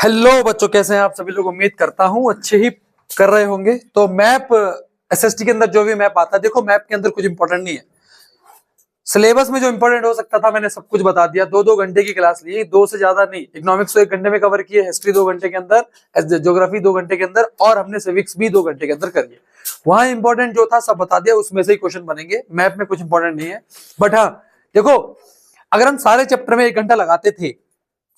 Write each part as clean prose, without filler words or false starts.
Hello बच्चों, कैसे हैं आप सभी लोग। उम्मीद करता हूं अच्छे ही कर रहे होंगे। तो मैप एसएसटी के अंदर जो भी मैप आता है, देखो मैप के अंदर कुछ इंपॉर्टेंट नहीं है। सिलेबस में जो इंपॉर्टेंट हो सकता था मैंने सब कुछ बता दिया। 2-2 घंटे की क्लास ली, 2 से ज्यादा नहीं। इकोनॉमिक्स तो 1 घंटे में कवर किए, हिस्ट्री 2 घंटे के अंदर, ज्योग्राफी 2 घंटे के अंदर, और हमने सिविक्स भी 2 घंटे के अंदर करिए। वहां इंपॉर्टेंट जो था सब बता दिया, उसमें से ही क्वेश्चन बनेंगे। मैप में कुछ इंपॉर्टेंट नहीं है। बट हाँ देखो, अगर हम सारे चैप्टर में 1 घंटा लगाते थे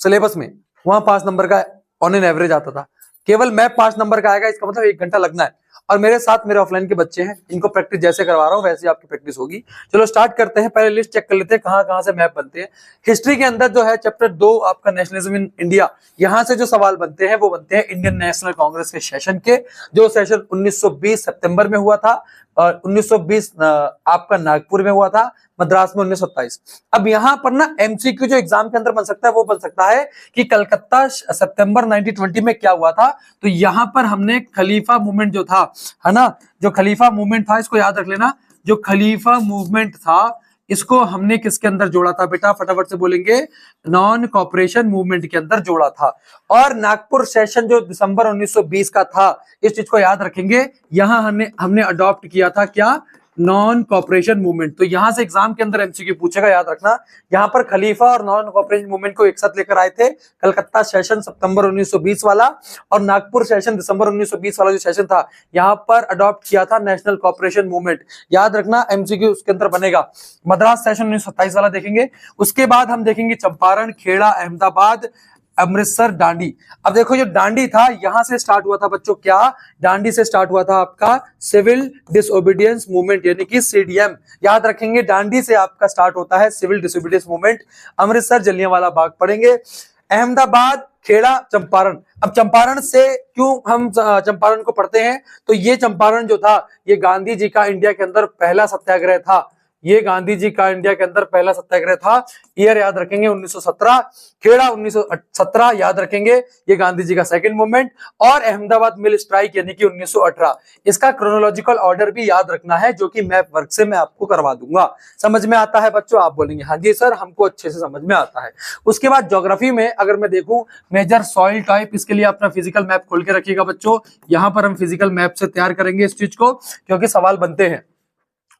सिलेबस में, वहां 5 नंबर का ऑन एन एवरेज आता था। केवल मैप 5 नंबर का आएगा, इसका मतलब 1 घंटा लगना है। और मेरे साथ मेरे ऑफलाइन के बच्चे हैं, इनको प्रैक्टिस जैसे करवा रहा हूं वैसे ही आपकी प्रैक्टिस होगी। चलो स्टार्ट करते हैं। पहले लिस्ट चेक कर लेते हैं कहां कहां से मैप बनते हैं। हिस्ट्री के अंदर जो है चैप्टर 2 आपका नेशनलिज्म इन इंडिया, यहां से जो सवाल बनते हैं वो बनते हैं इंडियन नेशनल कांग्रेस के सेशन के, जो सेशन 1920 सितंबर में हुआ था, और 1920 आपका नागपुर में हुआ था, मद्रास में 1927। अब यहां पर ना एमसीक्यू जो एग्जाम के अंदर बन सकता है वो बन सकता है कि कलकत्ता सितंबर 1920 में क्या हुआ था। तो यहां पर हमने खलीफा मूवमेंट जो था, है ना, जो खलीफा मूवमेंट था, इसको याद रख लेना। जो खलीफा मूवमेंट था इसको हमने किसके अंदर जोड़ा था बेटा, फटाफट से बोलेंगे, नॉन कॉपरेशन मूवमेंट के अंदर जोड़ा था। और नागपुर सेशन जो दिसंबर 1920 का था, इस चीज को याद रखेंगे। यहां हमने अडॉप्ट किया था क्या, नॉन कॉपरेशन मूवमेंट। तो यहां से एग्जाम के अंदर एमसीक्यू पूछेगा, याद रखना। यहां पर खलीफा और नॉन कॉपरेशन मूवमेंट को एक साथ लेकर आए थे। कलकत्ता सेशन सितंबर 1920 वाला और नागपुर सेशन दिसंबर 1920 वाला जो सेशन था, यहां पर अडॉप्ट किया था नेशनल कॉपरेशन मूवमेंट। याद रखना, एमसीक्यू उसके अंदर बनेगा। मद्रास सेशन 1927 वाला देखेंगे। उसके बाद हम देखेंगे चंपारण, खेड़ा, अहमदाबाद, अमृतसर, डांडी। अब देखो जो डांडी था, यहां से स्टार्ट हुआ था बच्चों, क्या डांडी से स्टार्ट हुआ था आपका सिविल डिसोबीडियंस मूवमेंट, यानी कि सीडीएम। याद रखेंगे, डांडी से आपका स्टार्ट होता है civil disobedience movement. Amritsar Jallianwala Bagh पढ़ेंगे। अहमदाबाद, खेड़ा, चंपारण। अब चंपारण से क्यों हम चंपारण को पढ़ते हैं, तो ये चंपारण जो था, ये गांधी जी का इंडिया के अंदर पहला सत्याग्रह था। ये गांधी जी का इंडिया के अंदर पहला सत्याग्रह था। ईयर याद रखेंगे 1917। खेड़ा 1917 याद रखेंगे, ये गांधी जी का सेकंड मूवमेंट। और अहमदाबाद मिल स्ट्राइक यानी कि 1918। इसका क्रोनोलॉजिकल ऑर्डर भी याद रखना है, जो कि मैप वर्क से मैं आपको करवा दूंगा। समझ में आता है बच्चों? आप बोलेंगे हाँ जी सर, हमको अच्छे से समझ में आता है। उसके बाद ज्योग्राफी में अगर मैं देखूं, मेजर सॉइल टाइप, इसके लिए अपना फिजिकल मैप खोल के रखिएगा बच्चों। यहां पर हम फिजिकल मैप से तैयार करेंगे इस चीज को, क्योंकि सवाल बनते हैं।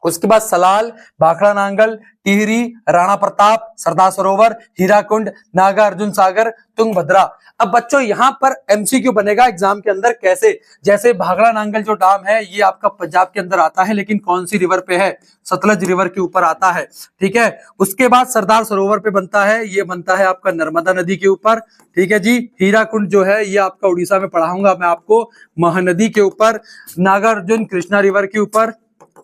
उसके बाद सलाल, भाखड़ा नांगल, टिहरी, राणा प्रताप, सरदार सरोवर, हीराकुंड, नागार्जुन सागर, तुंगभद्रा। अब बच्चों यहां पर एमसीक्यू बनेगा एग्जाम के अंदर, कैसे, जैसे भाखड़ा नांगल जो डैम है ये आपका पंजाब के अंदर आता है, लेकिन कौन सी रिवर पे है, सतलज रिवर के ऊपर आता है, ठीक है। उसके बाद सरदार सरोवर पे बनता है, ये बनता है आपका नर्मदा नदी के ऊपर, ठीक है जी। हीराकुंड जो है ये आपका उड़ीसा में पढ़ाऊंगा मैं आपको, महानदी के ऊपर। नागार्जुन कृष्णा रिवर के ऊपर,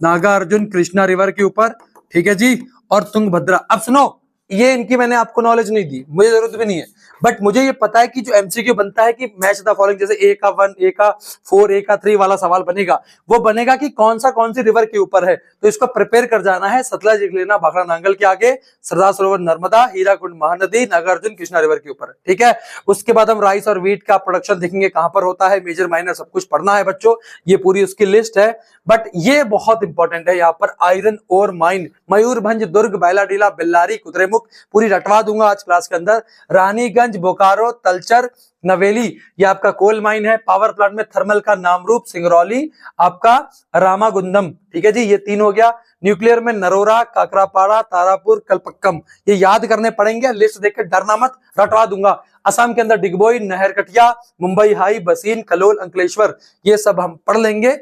नागार्जुन कृष्णा रिवर के ऊपर, ठीक है जी। और तुंगभद्रा। अब सुनो, ये इनकी मैंने आपको नॉलेज नहीं दी, मुझे जरूरत भी नहीं है, बट मुझे ये पता है कि जो एमसीक्यू बनता है कि मैच द फॉलोइंग, जैसे ए का 1, ए का 4, ए का 3 वाला सवाल बनेगा, वो बनेगा कि कौन सी रिवर के ऊपर है। तो इसको प्रिपेयर कर जाना है। सतलज लिख लेना भाखड़ा नांगल के आगे, सरदार सरोवर नर्मदा, हीराकुंड महानदी, नागार्जुन कृष्णा रिवर के ऊपर, ठीक है। उसके बाद हम राइस और व्हीट का प्रोडक्शन देखेंगे, कहां पर होता है, मेजर माइनर सब कुछ पढ़ना है बच्चों। ये पूरी उसकी लिस्ट है, बट ये बहुत इंपॉर्टेंट है। यहाँ पर आयरन ओर माइन, मयूरभंज, दुर्ग, बैलाडीला, बेल्लारी, कुद्रेमुख, पूरी रटवा दूंगा आज क्लास के अंदर। रानीगंज, बोकारो, तलचर, नवेली, ये आपका कोल माइन है। पावर प्लांट में थर्मल का नामरूप, सिंगरौली, आपका रामागुंडम, ठीक है जी, ये 3 हो गया। न्यूक्लियर में नरोरा, काकरापाड़ा, तारापुर, कलपक्कम, ये याद करने पड़ेंगे। लिस्ट देख के डरना मत, रटवा दूंगा। असम के अंदर डिगबोई, नहरकटिया, मुंबई हाई, बसीन, कलोल, अंकलेश्वर, ये सब हम पढ़ लेंगे।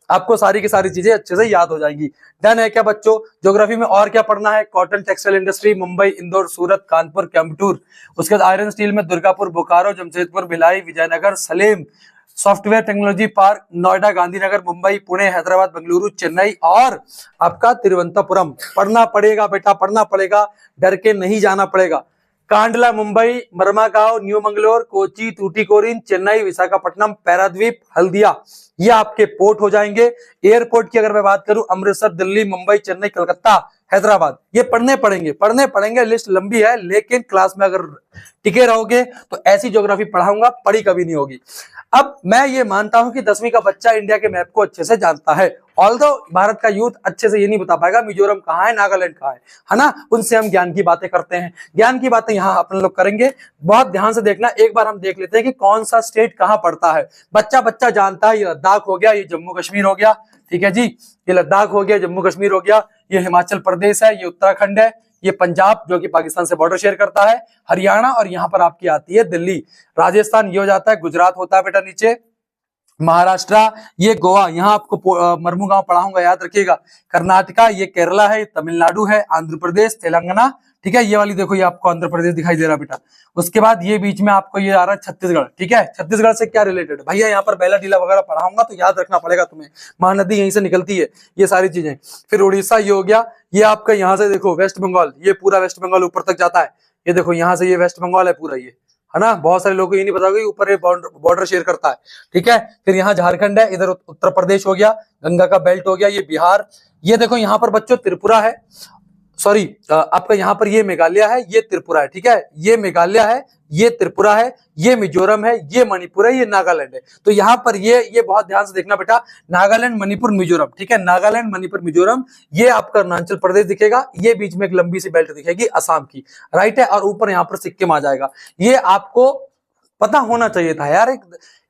आपको सारी की सारी चीजें अच्छे से याद हो जाएंगी। डन है क्या बच्चों? ज्योग्राफी में और क्या पढ़ना है? Cotton textile industry, Mumbai, Indore, Surat, Kanpur, Coimbatore. उसके बाद आयरन स्टील में Durgapur, Bokaro, Jamshedpur, Bhilai, Vijayanagar, Salem. Software technology park, Noida, Gandhinagar, Mumbai, Pune, Hyderabad, Bengaluru, Chennai और आपका तिरुवनंतपुरम। पढ़ना पड़ेगा बेटा, पढ़ना पड़ेगा, डर के नहीं जाना पड़ेगा। कांडला, मुंबई, मरमागांव, न्यू मंगलोर, कोची, टूटीकोरिन, चेन्नई, विशाखापट्टनम, पैराद्वीप, हल्दिया, ये आपके पोर्ट हो जाएंगे। एयरपोर्ट की अगर मैं बात करूं, अमृतसर, दिल्ली, मुंबई, चेन्नई, कलकत्ता, हैदराबाद। ये पढ़ने पड़ेंगे, लिस्ट लंबी है, लेकिन क्लास में अगर टिके रहोगे तो ऐसी ज्योग्राफी पढ़ाऊंगा, पढ़ी कभी नहीं होगी। अब मैं ये मानता हूं कि 10वीं का बच्चा इंडिया के मैप को अच्छे से जानता है, ऑल्दो भारत का यूथ अच्छे से ये नहीं बता पाएगा मिजोरम कहाँ है, नागालैंड कहाँ है ना। उनसे हम ज्ञान की बातें करते हैं, ज्ञान की बातें यहाँ अपन लोग करेंगे। बहुत ध्यान से देखना, एक बार हम देख लेते हैं कि कौन सा स्टेट कहाँ पड़ता है। बच्चा जानता है, ये लद्दाख हो गया, ये जम्मू कश्मीर हो गया, ठीक है जी, ये लद्दाख हो गया, जम्मू कश्मीर हो गया, ये हिमाचल प्रदेश है, ये उत्तराखंड है, ये पंजाब जो कि पाकिस्तान से बॉर्डर शेयर करता है, हरियाणा, और यहाँ पर आपकी आती है दिल्ली, राजस्थान ये हो जाता है, गुजरात होता है बेटा नीचे, महाराष्ट्र, ये गोवा, यहाँ आपको मरमू गांव पढ़ाऊंगा, याद रखिएगा, कर्नाटका, ये केरला है, तमिलनाडु है, आंध्र प्रदेश, तेलंगाना, ठीक है, ये वाली देखो, ये आपको आंध्र प्रदेश दिखाई दे रहा बेटा। उसके बाद ये बीच में आपको ये आ रहा है छत्तीसगढ़, ठीक है, छत्तीसगढ़ से क्या रिलेटेड भैया, यहाँ पर बेला डीला वगैरह पढ़ाऊंगा तो याद रखना पड़ेगा तुम्हें, महानदी यहीं से निकलती है, ये सारी चीजें। फिर उड़ीसा ये हो गया, ये आपका यहाँ से देखो वेस्ट बंगाल, ये पूरा वेस्ट बंगाल ऊपर तक जाता है, ये देखो यहाँ से ये वेस्ट बंगाल है पूरा, ये है ना, बहुत सारे लोगों को ये नहीं पता होगा ऊपर ये बॉर्डर शेयर करता है, ठीक है। फिर यहाँ झारखंड है, इधर उत्तर प्रदेश हो गया, गंगा का बेल्ट हो गया, ये बिहार, ये देखो यहाँ पर बच्चों त्रिपुरा है, सॉरी आपका यहाँ पर ये मेघालय है, ये त्रिपुरा है, ठीक है, ये मेघालय है, ये त्रिपुरा है, ये मिजोरम है, ये मणिपुर है, ये नागालैंड है। तो यहाँ पर ये बहुत ध्यान से देखना बेटा, नागालैंड, मणिपुर, मिजोरम, ठीक है, नागालैंड, मणिपुर, मिजोरम, ये आपका अरुणाचल प्रदेश दिखेगा, ये बीच में एक लंबी सी बेल्ट दिखेगी असम की, राइट है, और ऊपर यहाँ पर सिक्किम आ जाएगा। ये आपको पता होना चाहिए था यार,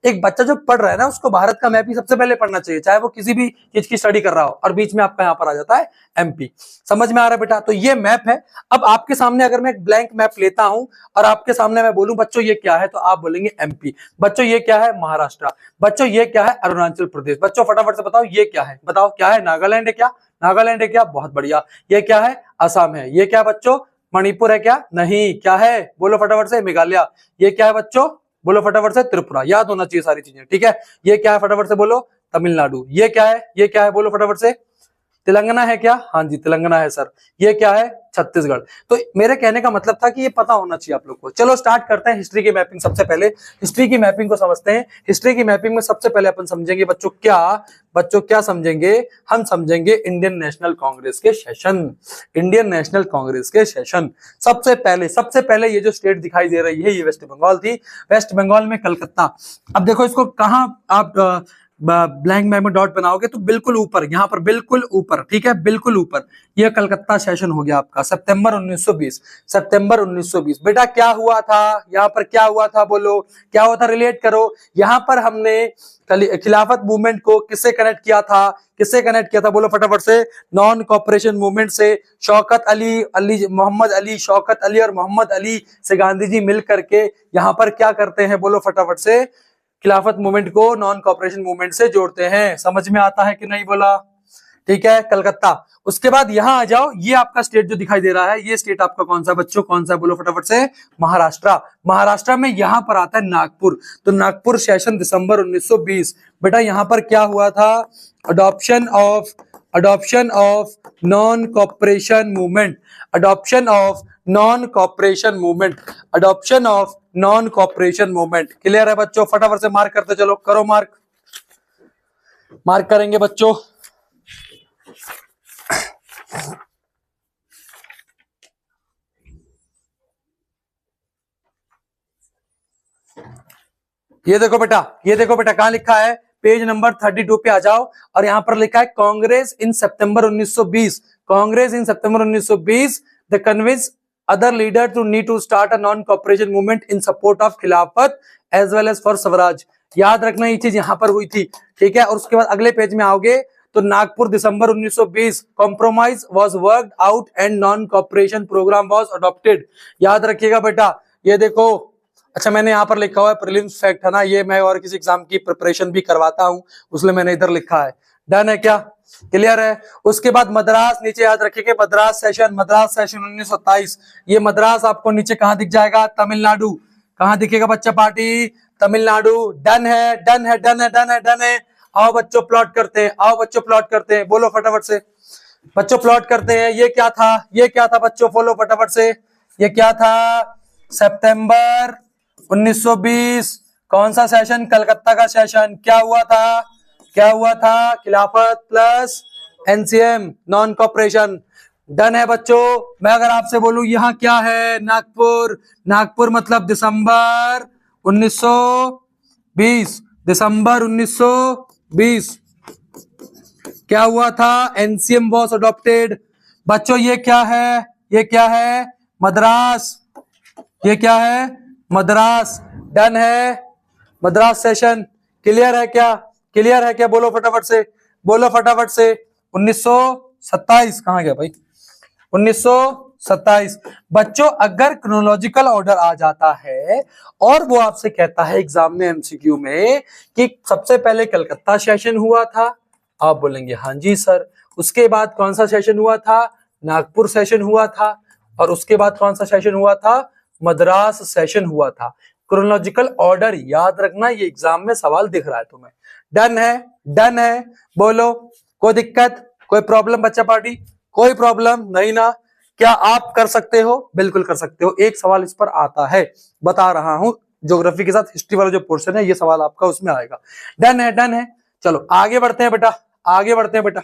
एक बच्चा जो पढ़ रहा है ना, उसको भारत का मैप ही सबसे पहले पढ़ना चाहिए, चाहे वो किसी भी चीज की स्टडी कर रहा हो, और बीच में आपका यहाँ पर आ जाता है एमपी। समझ में आ रहा है बेटा? तो ये मैप है। अब आपके सामने अगर मैं एक ब्लैंक मैप लेता हूं और आपके सामने मैं बोलूं बच्चों ये क्या है, तो आप बोलेंगे एमपी। बच्चों ये क्या है? महाराष्ट्र। बच्चों ये क्या है? अरुणाचल प्रदेश। बच्चों फटाफट से बताओ ये क्या है, बताओ क्या है? नागालैंड है क्या? नागालैंड है क्या? बहुत बढ़िया। ये क्या है? असम है। ये क्या है बच्चों? मणिपुर है क्या? नहीं। क्या है? बोलो फटाफट से। मेघालय। ये क्या है बच्चों? बोलो फटाफट से। त्रिपुरा। याद होना चाहिए सारी चीजें, ठीक है। ये क्या है फटाफट से बोलो? तमिलनाडु। ये क्या है? ये क्या है? बोलो फटाफट से। तेलंगाना है क्या? हाँ जी तेलंगाना है सर। ये क्या है? छत्तीसगढ़। तो मेरे कहने का मतलब था कि ये पता होना चाहिए आप लोग को। चलो स्टार्ट करते हैं हिस्ट्री की मैपिंग। सबसे पहले हिस्ट्री की मैपिंग को समझते हैं। हिस्ट्री की मैपिंग में सबसे पहले अपन समझेंगे बच्चों क्या समझेंगे? हम समझेंगे इंडियन नेशनल कांग्रेस के सेशन। इंडियन नेशनल कांग्रेस के सेशन सबसे पहले ये जो स्टेट दिखाई दे रही है ये वेस्ट बंगाल थी। वेस्ट बंगाल में कलकत्ता। अब देखो इसको कहां आप ब्लैंक मैप में डॉट बनाओगे तो बिल्कुल ऊपर, यहाँ पर बिल्कुल ऊपर, ठीक है, बिल्कुल ऊपर। यह कलकत्ता सेशन हो गया आपका सितंबर 1920। सितंबर 1920 बेटा क्या हुआ था यहाँ पर? क्या हुआ था बोलो? क्या हुआ था? रिलेट करो। यहाँ पर हमने खिलाफत मूवमेंट को किससे कनेक्ट किया था? किससे कनेक्ट किया था बोलो फटाफट से? नॉन कॉपरेशन मूवमेंट से। शौकत अली मोहम्मद अली, शौकत अली और मोहम्मद अली से गांधी जी मिल करके यहाँ पर क्या करते हैं बोलो फटाफट से? खिलाफत मूवमेंट को नॉन कॉपरेशन मूवमेंट से जोड़ते हैं। समझ में आता है कि नहीं बोला? ठीक है, कलकत्ता। उसके बाद यहां आ जाओ, ये आपका स्टेट जो दिखाई दे रहा है, ये स्टेट आपका कौन सा बच्चों? कौन सा बोलो फटाफट से? महाराष्ट्र। महाराष्ट्र में यहां पर आता है नागपुर। तो नागपुर सेशन दिसंबर 1920। बेटा यहां पर क्या हुआ था? Adoption of non cooperation movement. Adoption of non cooperation movement. Adoption of non cooperation movement. Clear है बच्चों? फटाफट से मार्क करते चलो। करो मार्क। मार्क करेंगे बच्चों। ये देखो बेटा कहां लिखा है? पेज नंबर 32 पे आ जाओ और यहां पर लिखा है कांग्रेस इन सितंबर 1920। कांग्रेस इन सितंबर 1920 the convince other leader to need to start a non-cooperation movement in support of खिलाफत as well as for Swaraj. याद रखना ये चीज यहां पर हुई थी, ठीक है। और उसके बाद अगले पेज में आओगे तो Nagpur December 1920 compromise was worked out and non cooperation programme was adopted. याद रखिएगा बेटा। ये देखो, अच्छा मैंने यहाँ पर लिखा हुआ है प्रीलिम्स फैक्ट, है ना, ये मैं और किसी एग्जाम की प्रिपरेशन भी करवाता हूँ, उसलिए मैंने इधर लिखा है। डन है क्या? क्लियर है? उसके बाद मद्रास, नीचे याद रखिए मद्रास सेशन 1927। ये मद्रास आपको नीचे कहां दिख जाएगा? तमिलनाडु। कहां दिखेगा बच्चा? पार्टी तमिलनाडु। डन है, डन है, डन है, डन है, डन है। आओ बच्चों प्लॉट करते हैं, आओ बच्चों प्लॉट करते हैं। बोलो फटाफट से बच्चों प्लॉट करते हैं। ये क्या था? ये क्या था बच्चों? बोलो फटाफट से। ये क्या था? सितंबर 1920। कौन सा सेशन? कलकत्ता का सेशन। क्या हुआ था? क्या हुआ था? खिलाफत plus NCM, non cooperation. Done है बच्चों। मैं अगर आपसे बोलूं यहाँ क्या है, नागपुर, नागपुर मतलब दिसंबर 1920, दिसंबर 1920 क्या हुआ था, एनसीएम वॉज अडॉप्टेड। बच्चों ये क्या है, ये क्या है, मद्रास, ये क्या है, मद्रास। डन है, मद्रास सेशन। क्लियर है क्या, क्लियर है क्या, बोलो फटाफट से, बोलो फटाफट से। 1927 कहां गया भाई, 1927। बच्चों अगर क्रोनोलॉजिकल ऑर्डर आ जाता है और वो आपसे कहता है एग्जाम में एमसीक्यू में कि सबसे पहले कलकत्ता सेशन हुआ था, आप बोलेंगे हाँ जी सर। उसके बाद कौन सा सेशन हुआ था, नागपुर सेशन हुआ था। और उसके बाद कौन सा सेशन हुआ था, मद्रास सेशन हुआ था। क्रोनोलॉजिकल ऑर्डर याद रखना, ये एग्जाम में सवाल दिख रहा है तुम्हें। डन है, डन है, बोलो। कोई दिक्कत, कोई प्रॉब्लम बच्चा पार्टी, कोई प्रॉब्लम नहीं ना। क्या आप कर सकते हो, बिल्कुल कर सकते हो। एक सवाल इस पर आता है, बता रहा हूं, ज्योग्राफी के साथ हिस्ट्री वाला जो पोर्शन है ये सवाल आपका उसमें आएगा। डन है, डन है। चलो आगे बढ़ते हैं बेटा, आगे बढ़ते हैं बेटा,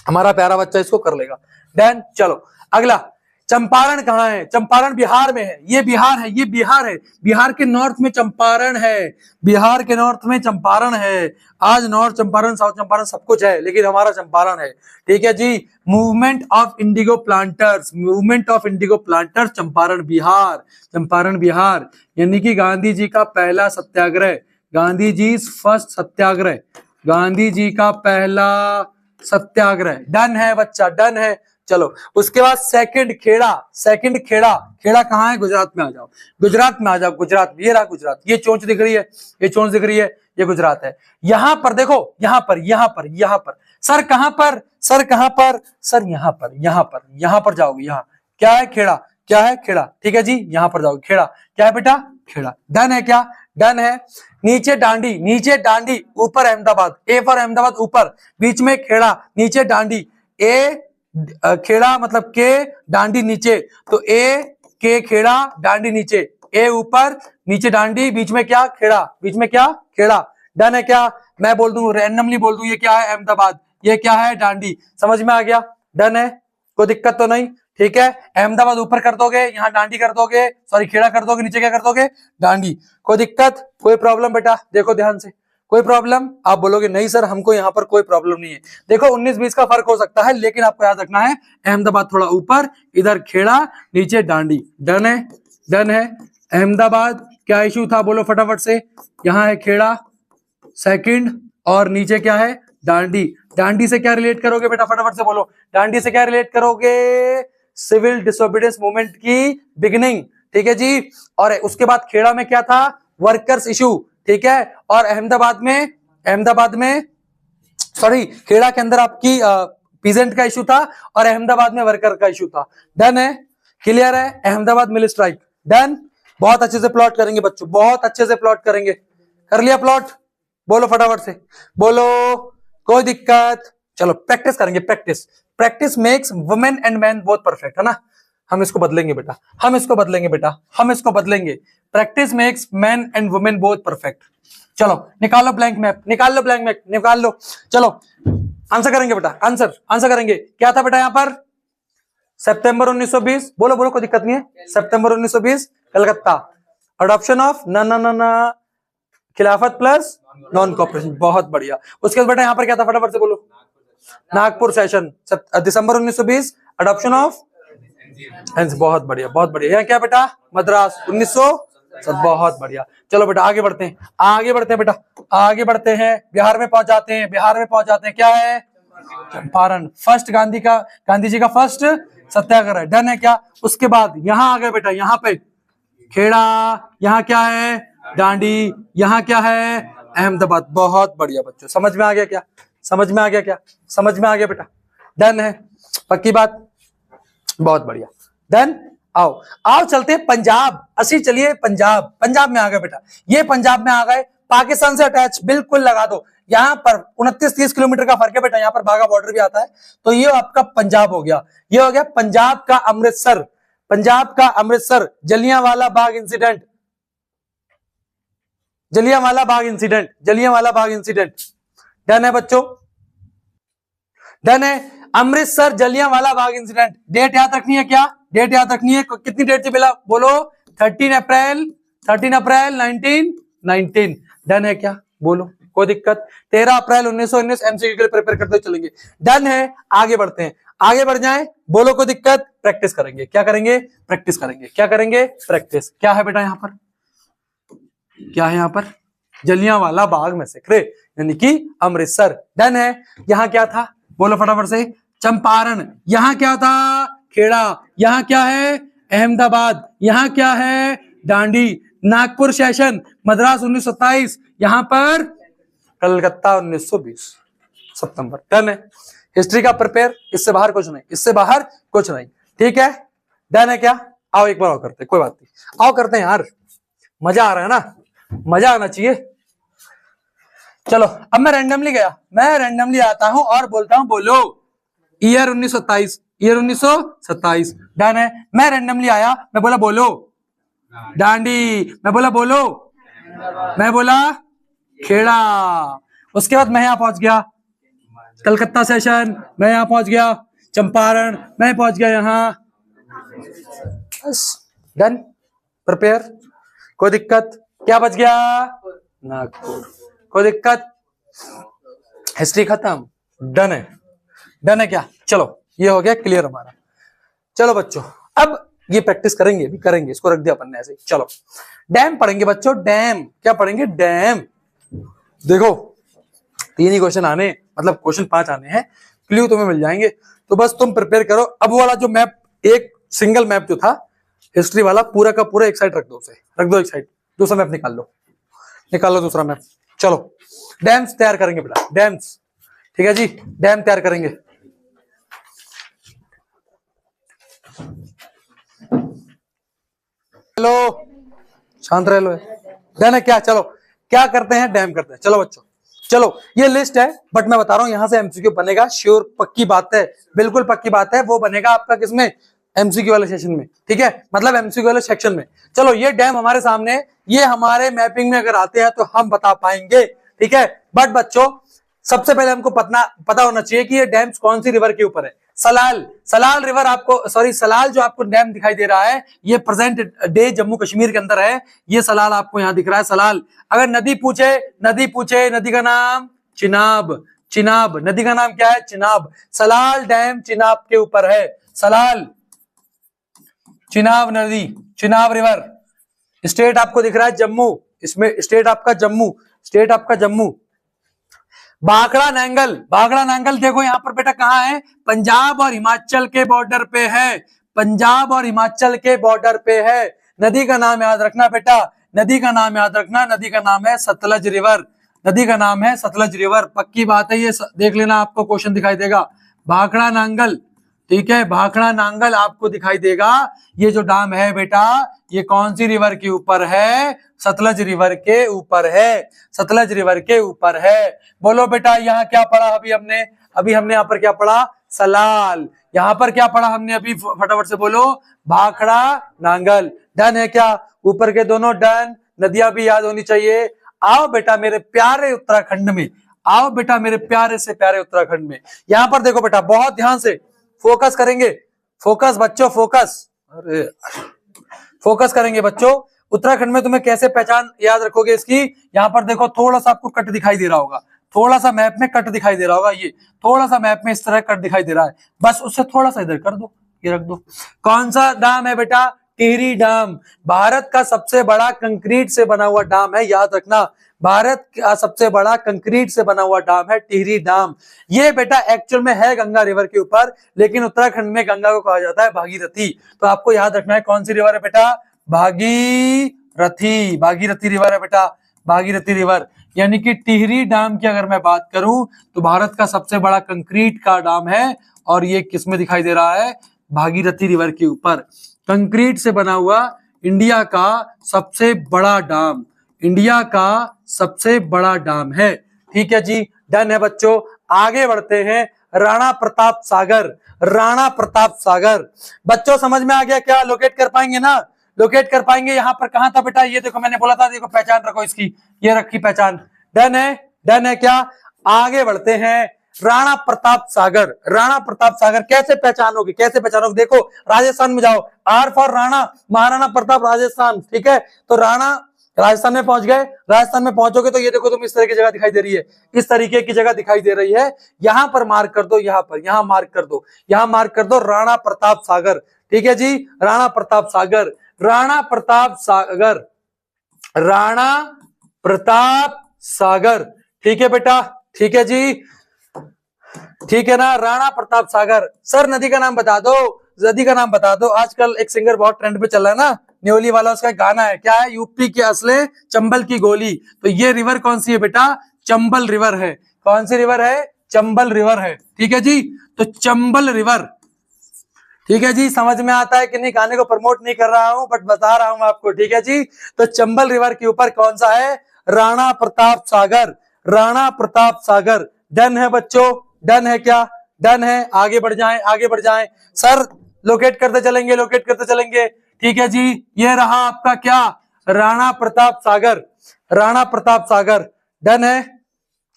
हमारा प्यारा बच्चा इसको कर लेगा। डन। चलो अगला, चंपारण कहाँ है, चंपारण बिहार में है, ये बिहार है, ये बिहार है, बिहार के नॉर्थ में चंपारण है, बिहार के नॉर्थ में चंपारण है। आज नॉर्थ चंपारण, साउथ चंपारण सब कुछ है, लेकिन हमारा चंपारण है। ठीक है जी। Movement of indigo planters, movement of indigo planters Champaran Bihar, Champaran Bihar. यानी कि गांधी जी का पहला सत्याग्रह, गांधी जी फर्स्ट सत्याग्रह, गांधी जी का पहला सत्याग्रह। डन है बच्चा, डन है। चलो उसके बाद सेकंड खेड़ा, सेकंड खेड़ा, खेड़ा कहाँ है, गुजरात में आ जाओ, गुजरात में आ जाओ, गुजरात, ये रहा गुजरात, ये चोंच दिख रही है, ये चोंच दिख रही है, ये गुजरात है। यहां पर देखो, यहां पर, यहां पर, यहां पर, सर कहां पर, सर कहां पर, सर यहां पर, यहां पर, यहां पर जाओगे, यहां क्या है, खेड़ा, क्या है, खेड़ा। ठीक है जी, यहां पर जाओगे, खेड़ा क्या है बेटा, खेड़ा। डन है क्या, डन है। नीचे डांडी, नीचे डांडी, ऊपर अहमदाबाद, ए फॉर अहमदाबाद ऊपर, बीच में खेड़ा, नीचे डांडी, ए खेड़ा मतलब के, डांडी नीचे, तो ए के खेड़ा, डांडी नीचे, ए ऊपर, नीचे डांडी, बीच में क्या, खेड़ा, बीच में क्या, खेड़ा। डन है क्या। मैं बोल दूं, रैंडमली बोल दूं, ये क्या है, अहमदाबाद, ये क्या है, डांडी। समझ में आ गया, डन है, कोई दिक्कत तो नहीं। ठीक है, अहमदाबाद ऊपर कर दोगे, यहाँ डांडी कर दोगे, सॉरी खेड़ा कर दोगे, नीचे क्या कर दोगे, डांडी। कोई दिक्कत, कोई प्रॉब्लम बेटा, देखो ध्यान से, कोई प्रॉब्लम, आप बोलोगे नहीं सर हमको यहाँ पर कोई प्रॉब्लम नहीं है। देखो 19-20 का फर्क हो सकता है, लेकिन आपको याद रखना है अहमदाबाद थोड़ा ऊपर, इधर खेड़ा, नीचे डांडी। डन है, डन है। अहमदाबाद क्या इश्यू था, बोलो फटाफट से। यहाँ है खेड़ा सेकंड, और नीचे क्या है, डांडी। डांडी से क्या रिलेट करोगे बेटा, फटाफट से बोलो, डांडी से क्या रिलेट करोगे, सिविल डिसोबीडियंस मूवमेंट की बिगिनिंग। ठीक है जी। और उसके बाद खेड़ा में क्या था, वर्कर्स इशू। ठीक है, और अहमदाबाद में सॉरी खेड़ा के अंदर आपकी पीजेंट का इशू था, और अहमदाबाद में वर्कर का इशू था। डन है, क्लियर है। अहमदाबाद मिल स्ट्राइक, डन। बहुत अच्छे से प्लॉट करेंगे बच्चों, बहुत अच्छे से प्लॉट करेंगे। कर लिया प्लॉट, बोलो फटाफट से, बोलो, कोई दिक्कत। चलो प्रैक्टिस करेंगे, practice, practice makes women and man both perfect, है ना। हम इसको बदलेंगे बेटा, हम इसको बदलेंगे बेटा, हम इसको बदलेंगे। Practice makes man and women both perfect. चलो निकालो ब्लैंक मैप, निकाल लो ब्लैंक मैप, निकाल लो। चलो आंसर करेंगे बेटा, आंसर, आंसर करेंगे। क्या था बेटा यहाँ पर, सितंबर 1920, बोलो बोलो, कोई दिक्कत नहीं है। सितंबर 1920 कलकत्ता, अडॉप्शन ऑफ ना ना ना ना खिलाफत प्लस नॉन कॉपरेशन, बहुत बढ़िया। उसके बाद बेटा यहाँ पर क्या था, फटाफट से बोलो, Nagpur session, December 1920, adoption of, बहुत बढ़िया, बहुत बढ़िया। यहाँ क्या बेटा, मद्रास 1900, बहुत बढ़िया। चलो बेटा आगे बढ़ते हैं, आगे बढ़ते हैं बेटा, आगे बढ़ते हैं, बिहार में पहुंच जाते हैं, बिहार में पहुंच जाते हैं। क्या है, चंपारण, फर्स्ट गांधी जी का फर्स्ट सत्याग्रह। डन है क्या। उसके बाद यहाँ आ गए बेटा, यहाँ पे खेड़ा, यहाँ क्या है, डांडी, यहाँ क्या है, अहमदाबाद। बहुत बढ़िया बच्चों, समझ में आ गया क्या, समझ में आ गया क्या, समझ में आ गया बेटा। डन है, पक्की बात, बहुत बढ़िया। डन। आओ आओ चलते हैं पंजाब, असी चलिए पंजाब, पंजाब में आ गए बेटा, ये पंजाब में आ गए, पाकिस्तान से अटैच, बिल्कुल लगा दो। यहाँ पर 29-30 किलोमीटर का फर्क है बेटा, यहाँ पर बाघा बॉर्डर भी आता है। तो ये आपका पंजाब हो गया, ये हो गया पंजाब का अमृतसर, पंजाब का अमृतसर। जलियांवाला बाग incident, Jallianwala Bagh incident, Jallianwala Bagh incident. Done है बच्चों, डन है। अमृतसर जलियांवाला बाग इंसिडेंट, डेट याद रखनी है क्या? डेट याद रखनी है, कितनी डेट थी पहला बोलो? 13 अप्रैल 1919। डन है क्या? बोलो, कोई दिक्कत? 13 अप्रैल 1919 एमसीक्यू के लिए प्रिपेयर करते चलेंगे। डन है, आगे बढ़ते हैं, आगे बढ़ जाएं, बोलो कोई दिक्कत? प्रैक्टिस करेंगे, क्या करेंगे? प्रैक्टिस करेंगे, क्या करेंगे? प्रैक्टिस। क्या है बेटा यहां पर? क्या है यहां पर? जलियांवाला बाग मैसेक्रे यानी कि अमृतसर। डन है। यहां क्या था? बोलो फटाफट से। चंपारण। यहां क्या था? खेड़ा। यहां क्या है? अहमदाबाद। यहां क्या है? दांडी। नागपुर सेशन, मद्रास 1927। यहां पर कलकत्ता 1920 सितंबर। डन है। हिस्ट्री का प्रिपेयर, इससे बाहर कुछ नहीं, इससे बाहर कुछ नहीं। ठीक है, डन है क्या? आओ एक बार और करते हैं, कोई बात नहीं, आओ करते हैं यार, मजा आ रहा है ना, मजा आना चाहिए। चलो अब मैं रैंडमली गया, मैं रैंडमली आता हूं और बोलता हूं बोलो ईयर 1927, ईयर 1927। डन है। मैं रैंडमली आया, मैं बोला बोलो डांडी, मैं बोला बोलो, मैं बोला खेड़ा। उसके बाद मैं यहां पहुंच गया कलकत्ता सेशन, मैं यहां पहुंच गया चंपारण, मैं पहुंच गया यहां। बस डन, प्रिपेयर। कोई दिक्कत? क्या बच गया? नागपुर। कोई दिक्कत? हिस्ट्री खत्म। डन है। डन है क्या? चलो ये हो गया क्लियर हमारा। चलो बच्चों अब ये प्रैक्टिस करेंगे, भी करेंगे, इसको रख दिया अपन ने ऐसे। चलो डैम पढ़ेंगे बच्चों, डैम। क्या पढ़ेंगे? डैम। देखो 3 ही क्वेश्चन आने, मतलब क्वेश्चन 5 आने हैं, क्ल्यू तुम्हें मिल जाएंगे, तो बस तुम प्रिपेयर करो। अब वाला जो मैप, एक सिंगल मैप जो था हिस्ट्री वाला, पूरा का पूरा एक साइड रख दो, उसे रख दो एक साइड, दूसरा मैप निकाल लो, निकाल लो दूसरा मैप। चलो डैम्स तैयार करेंगे बेटा, डैम्स। ठीक है जी, डैम तैयार करेंगे। हेलो, शांत रह लो। डन है क्या? चलो क्या करते हैं? डैम करते हैं। चलो बच्चों, चलो ये लिस्ट है, बट मैं बता रहा हूं यहां से एमसीक्यू बनेगा, श्योर, पक्की बात है, बिल्कुल पक्की बात है। वो बनेगा आपका किसमें? एमसीक्यू वाले सेशन में। ठीक है, मतलब एमसीक्यू वाले सेक्शन में। चलो ये डैम हमारे सामने, ये हमारे मैपिंग में अगर आते हैं तो हम बता पाएंगे। ठीक है, बट बच्चों सबसे पहले हमको पता होना चाहिए कि ये डैम्स कौन सी रिवर के ऊपर है। सलाल रिवर आपको, सॉरी सलाल जो आपको डैम दिखाई दे रहा है, ये प्रेजेंट डे जम्मू कश्मीर के अंदर है। ये सलाल आपको यहां दिख रहा है, सलाल। अगर नदी पूछे, नदी का नाम चिनाब। चिनाब नदी का नाम क्या है? चिनाब। सलाल डैम चिनाब के ऊपर है। सलाल, चिनाब नदी, चिनाब रिवर। स्टेट आपको दिख रहा है जम्मू, इसमें स्टेट आपका जम्मू, स्टेट आपका जम्मू। भाखड़ा नांगल देखो यहां पर बेटा कहां है? पंजाब और हिमाचल के बॉर्डर पे है, पंजाब और हिमाचल के बॉर्डर पे है। नदी का नाम याद रखना बेटा, नदी का नाम याद रखना, नदी का नाम है सतलज रिवर, नदी का नाम है सतलज रिवर। पक्की बात है, ये देख लेना, आपको क्वेश्चन दिखाई देगा भाखड़ा नांगल। ठीक है, भाखड़ा नांगल आपको दिखाई देगा। ये जो डैम है बेटा, ये कौन सी रिवर के ऊपर है? सतलज रिवर के ऊपर है, सतलज रिवर के ऊपर है। बोलो बेटा यहाँ क्या पढ़ा अभी हमने यहाँ पर क्या पढ़ा? सलाल। यहाँ पर क्या पढ़ा हमने अभी? फटाफट से बोलो, भाखड़ा नांगल। डन है क्या? ऊपर के दोनों डन, नदियां भी याद होनी चाहिए। आओ बेटा मेरे प्यारे उत्तराखंड में, आओ बेटा मेरे प्यारे से प्यारे उत्तराखंड में। यहाँ पर देखो बेटा, बहुत ध्यान से फोकस करेंगे, फोकस बच्चों, फोकस, अरे फोकस करेंगे बच्चों। उत्तराखंड में तुम्हें कैसे पहचान याद रखोगे इसकी? यहाँ पर देखो थोड़ा सा आपको कट दिखाई दे रहा होगा, थोड़ा सा मैप में कट दिखाई दे रहा होगा, ये थोड़ा सा मैप में इस तरह कट दिखाई दे रहा है, बस उससे थोड़ा सा इधर कर दो, ये रख दो। कौन सा डैम है बेटा? टिहरी डैम। भारत का सबसे बड़ा कंक्रीट से बना हुआ डैम है, याद रखना, भारत का सबसे बड़ा कंक्रीट से बना हुआ डैम है टिहरी डैम। ये बेटा एक्चुअल में है गंगा रिवर के ऊपर, लेकिन उत्तराखंड में गंगा को कहा जाता है भागीरथी। तो आपको याद रखना है कौन सी रिवर है बेटा? भागीरथी, भागीरथी रिवर है बेटा, भागीरथी रिवर। यानी कि टिहरी डैम की अगर मैं बात करूं तो भारत का सबसे बड़ा कंक्रीट का डैम है, और ये किसमें दिखाई दे रहा है? भागीरथी रिवर के ऊपर। कंक्रीट से बना हुआ इंडिया का सबसे बड़ा डैम, इंडिया का सबसे बड़ा डैम है। ठीक है जी, डन है बच्चों। आगे बढ़ते हैं, राणा प्रताप सागर, राणा प्रताप सागर। बच्चों समझ में आ गया क्या? लोकेट कर पाएंगे ना? लोकेट कर पाएंगे। यहाँ पर कहां था बेटा? ये देखो मैंने बोला था, देखो पहचान रखो इसकी, ये रखी पहचान। डन है, डन है क्या? आगे बढ़ते हैं, राणा प्रताप सागर। राणा प्रताप सागर कैसे पहचानोगे, कैसे पहचानोगे? देखो राजस्थान में जाओ, आर फॉर राणा, महाराणा प्रताप राजस्थान, ठीक है। तो राणा राजस्थान में पहुंच गए, राजस्थान में पहुंचोगे तो ये देखो तुम इस तरह की जगह दिखाई दे रही है, इस तरीके की जगह दिखाई दे रही है, यहां पर मार्क कर दो, यहां पर, यहां मार्क कर दो, यहां मार्क कर दो राणा प्रताप सागर, ठीक है जी, राणा प्रताप सागर, राणा प्रताप सागर, राणा प्रताप सागर, ठीक है बेटा, ठीक है जी, ठीक है ना, राणा प्रताप सागर। सर नदी का नाम बता दो, नदी का नाम बता दो। आजकल एक सिंगर बहुत ट्रेंड पे चल रहा है ना, न्योली वाला, उसका गाना है, क्या है? यूपी के असले चंबल की गोली। तो ये रिवर कौन सी है बेटा? चंबल रिवर है। कौन सी रिवर है? चंबल रिवर है, ठीक है जी। तो चंबल रिवर, ठीक है जी, समझ में आता है कि नहीं? गाने को प्रमोट नहीं कर रहा हूं बट बता रहा हूं आपको, ठीक है जी। तो चंबल रिवर के ऊपर कौन सा है? राणा प्रताप सागर, राणा प्रताप सागर। डन है बच्चों, डन है क्या? डन है, आगे बढ़ जाएं, आगे बढ़ जाएं। सर लोकेट करते चलेंगे, लोकेट करते चलेंगे, ठीक है जी। ये रहा आपका क्या? राणा प्रताप सागर, राणा प्रताप सागर। डन है,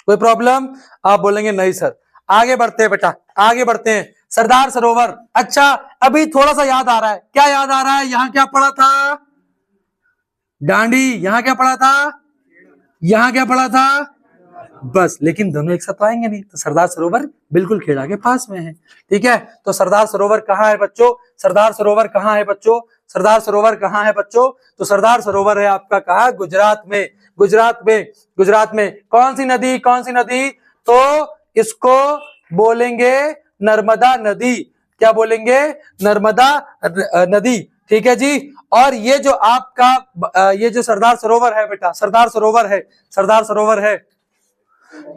कोई प्रॉब्लम? आप बोलेंगे नहीं सर। आगे बढ़ते हैं बेटा, आगे बढ़ते हैं। सरदार सरोवर, अच्छा अभी थोड़ा सा याद आ रहा है, क्या याद आ रहा है? यहां क्या पढ़ा था? डांडी। यहां क्या पढ़ा था? यहां क्या पढ़ा था? बस, लेकिन दोनों एक साथ तो आएंगे नहीं, तो सरदार सरोवर बिल्कुल खेड़ा के पास में है, ठीक है। तो सरदार सरोवर कहाँ है बच्चों? सरदार सरोवर कहाँ है बच्चों? सरदार सरोवर कहाँ है बच्चों? तो सरदार सरोवर है आपका कहाँ? गुजरात में, गुजरात में, गुजरात में। कौन सी नदी, कौन सी नदी? तो इसको बोलेंगे नर्मदा नदी। क्या बोलेंगे? नर्मदा नदी, ठीक है जी। और ये जो आपका ये जो सरदार सरोवर है बेटा, सरदार सरोवर है, सरदार सरोवर है,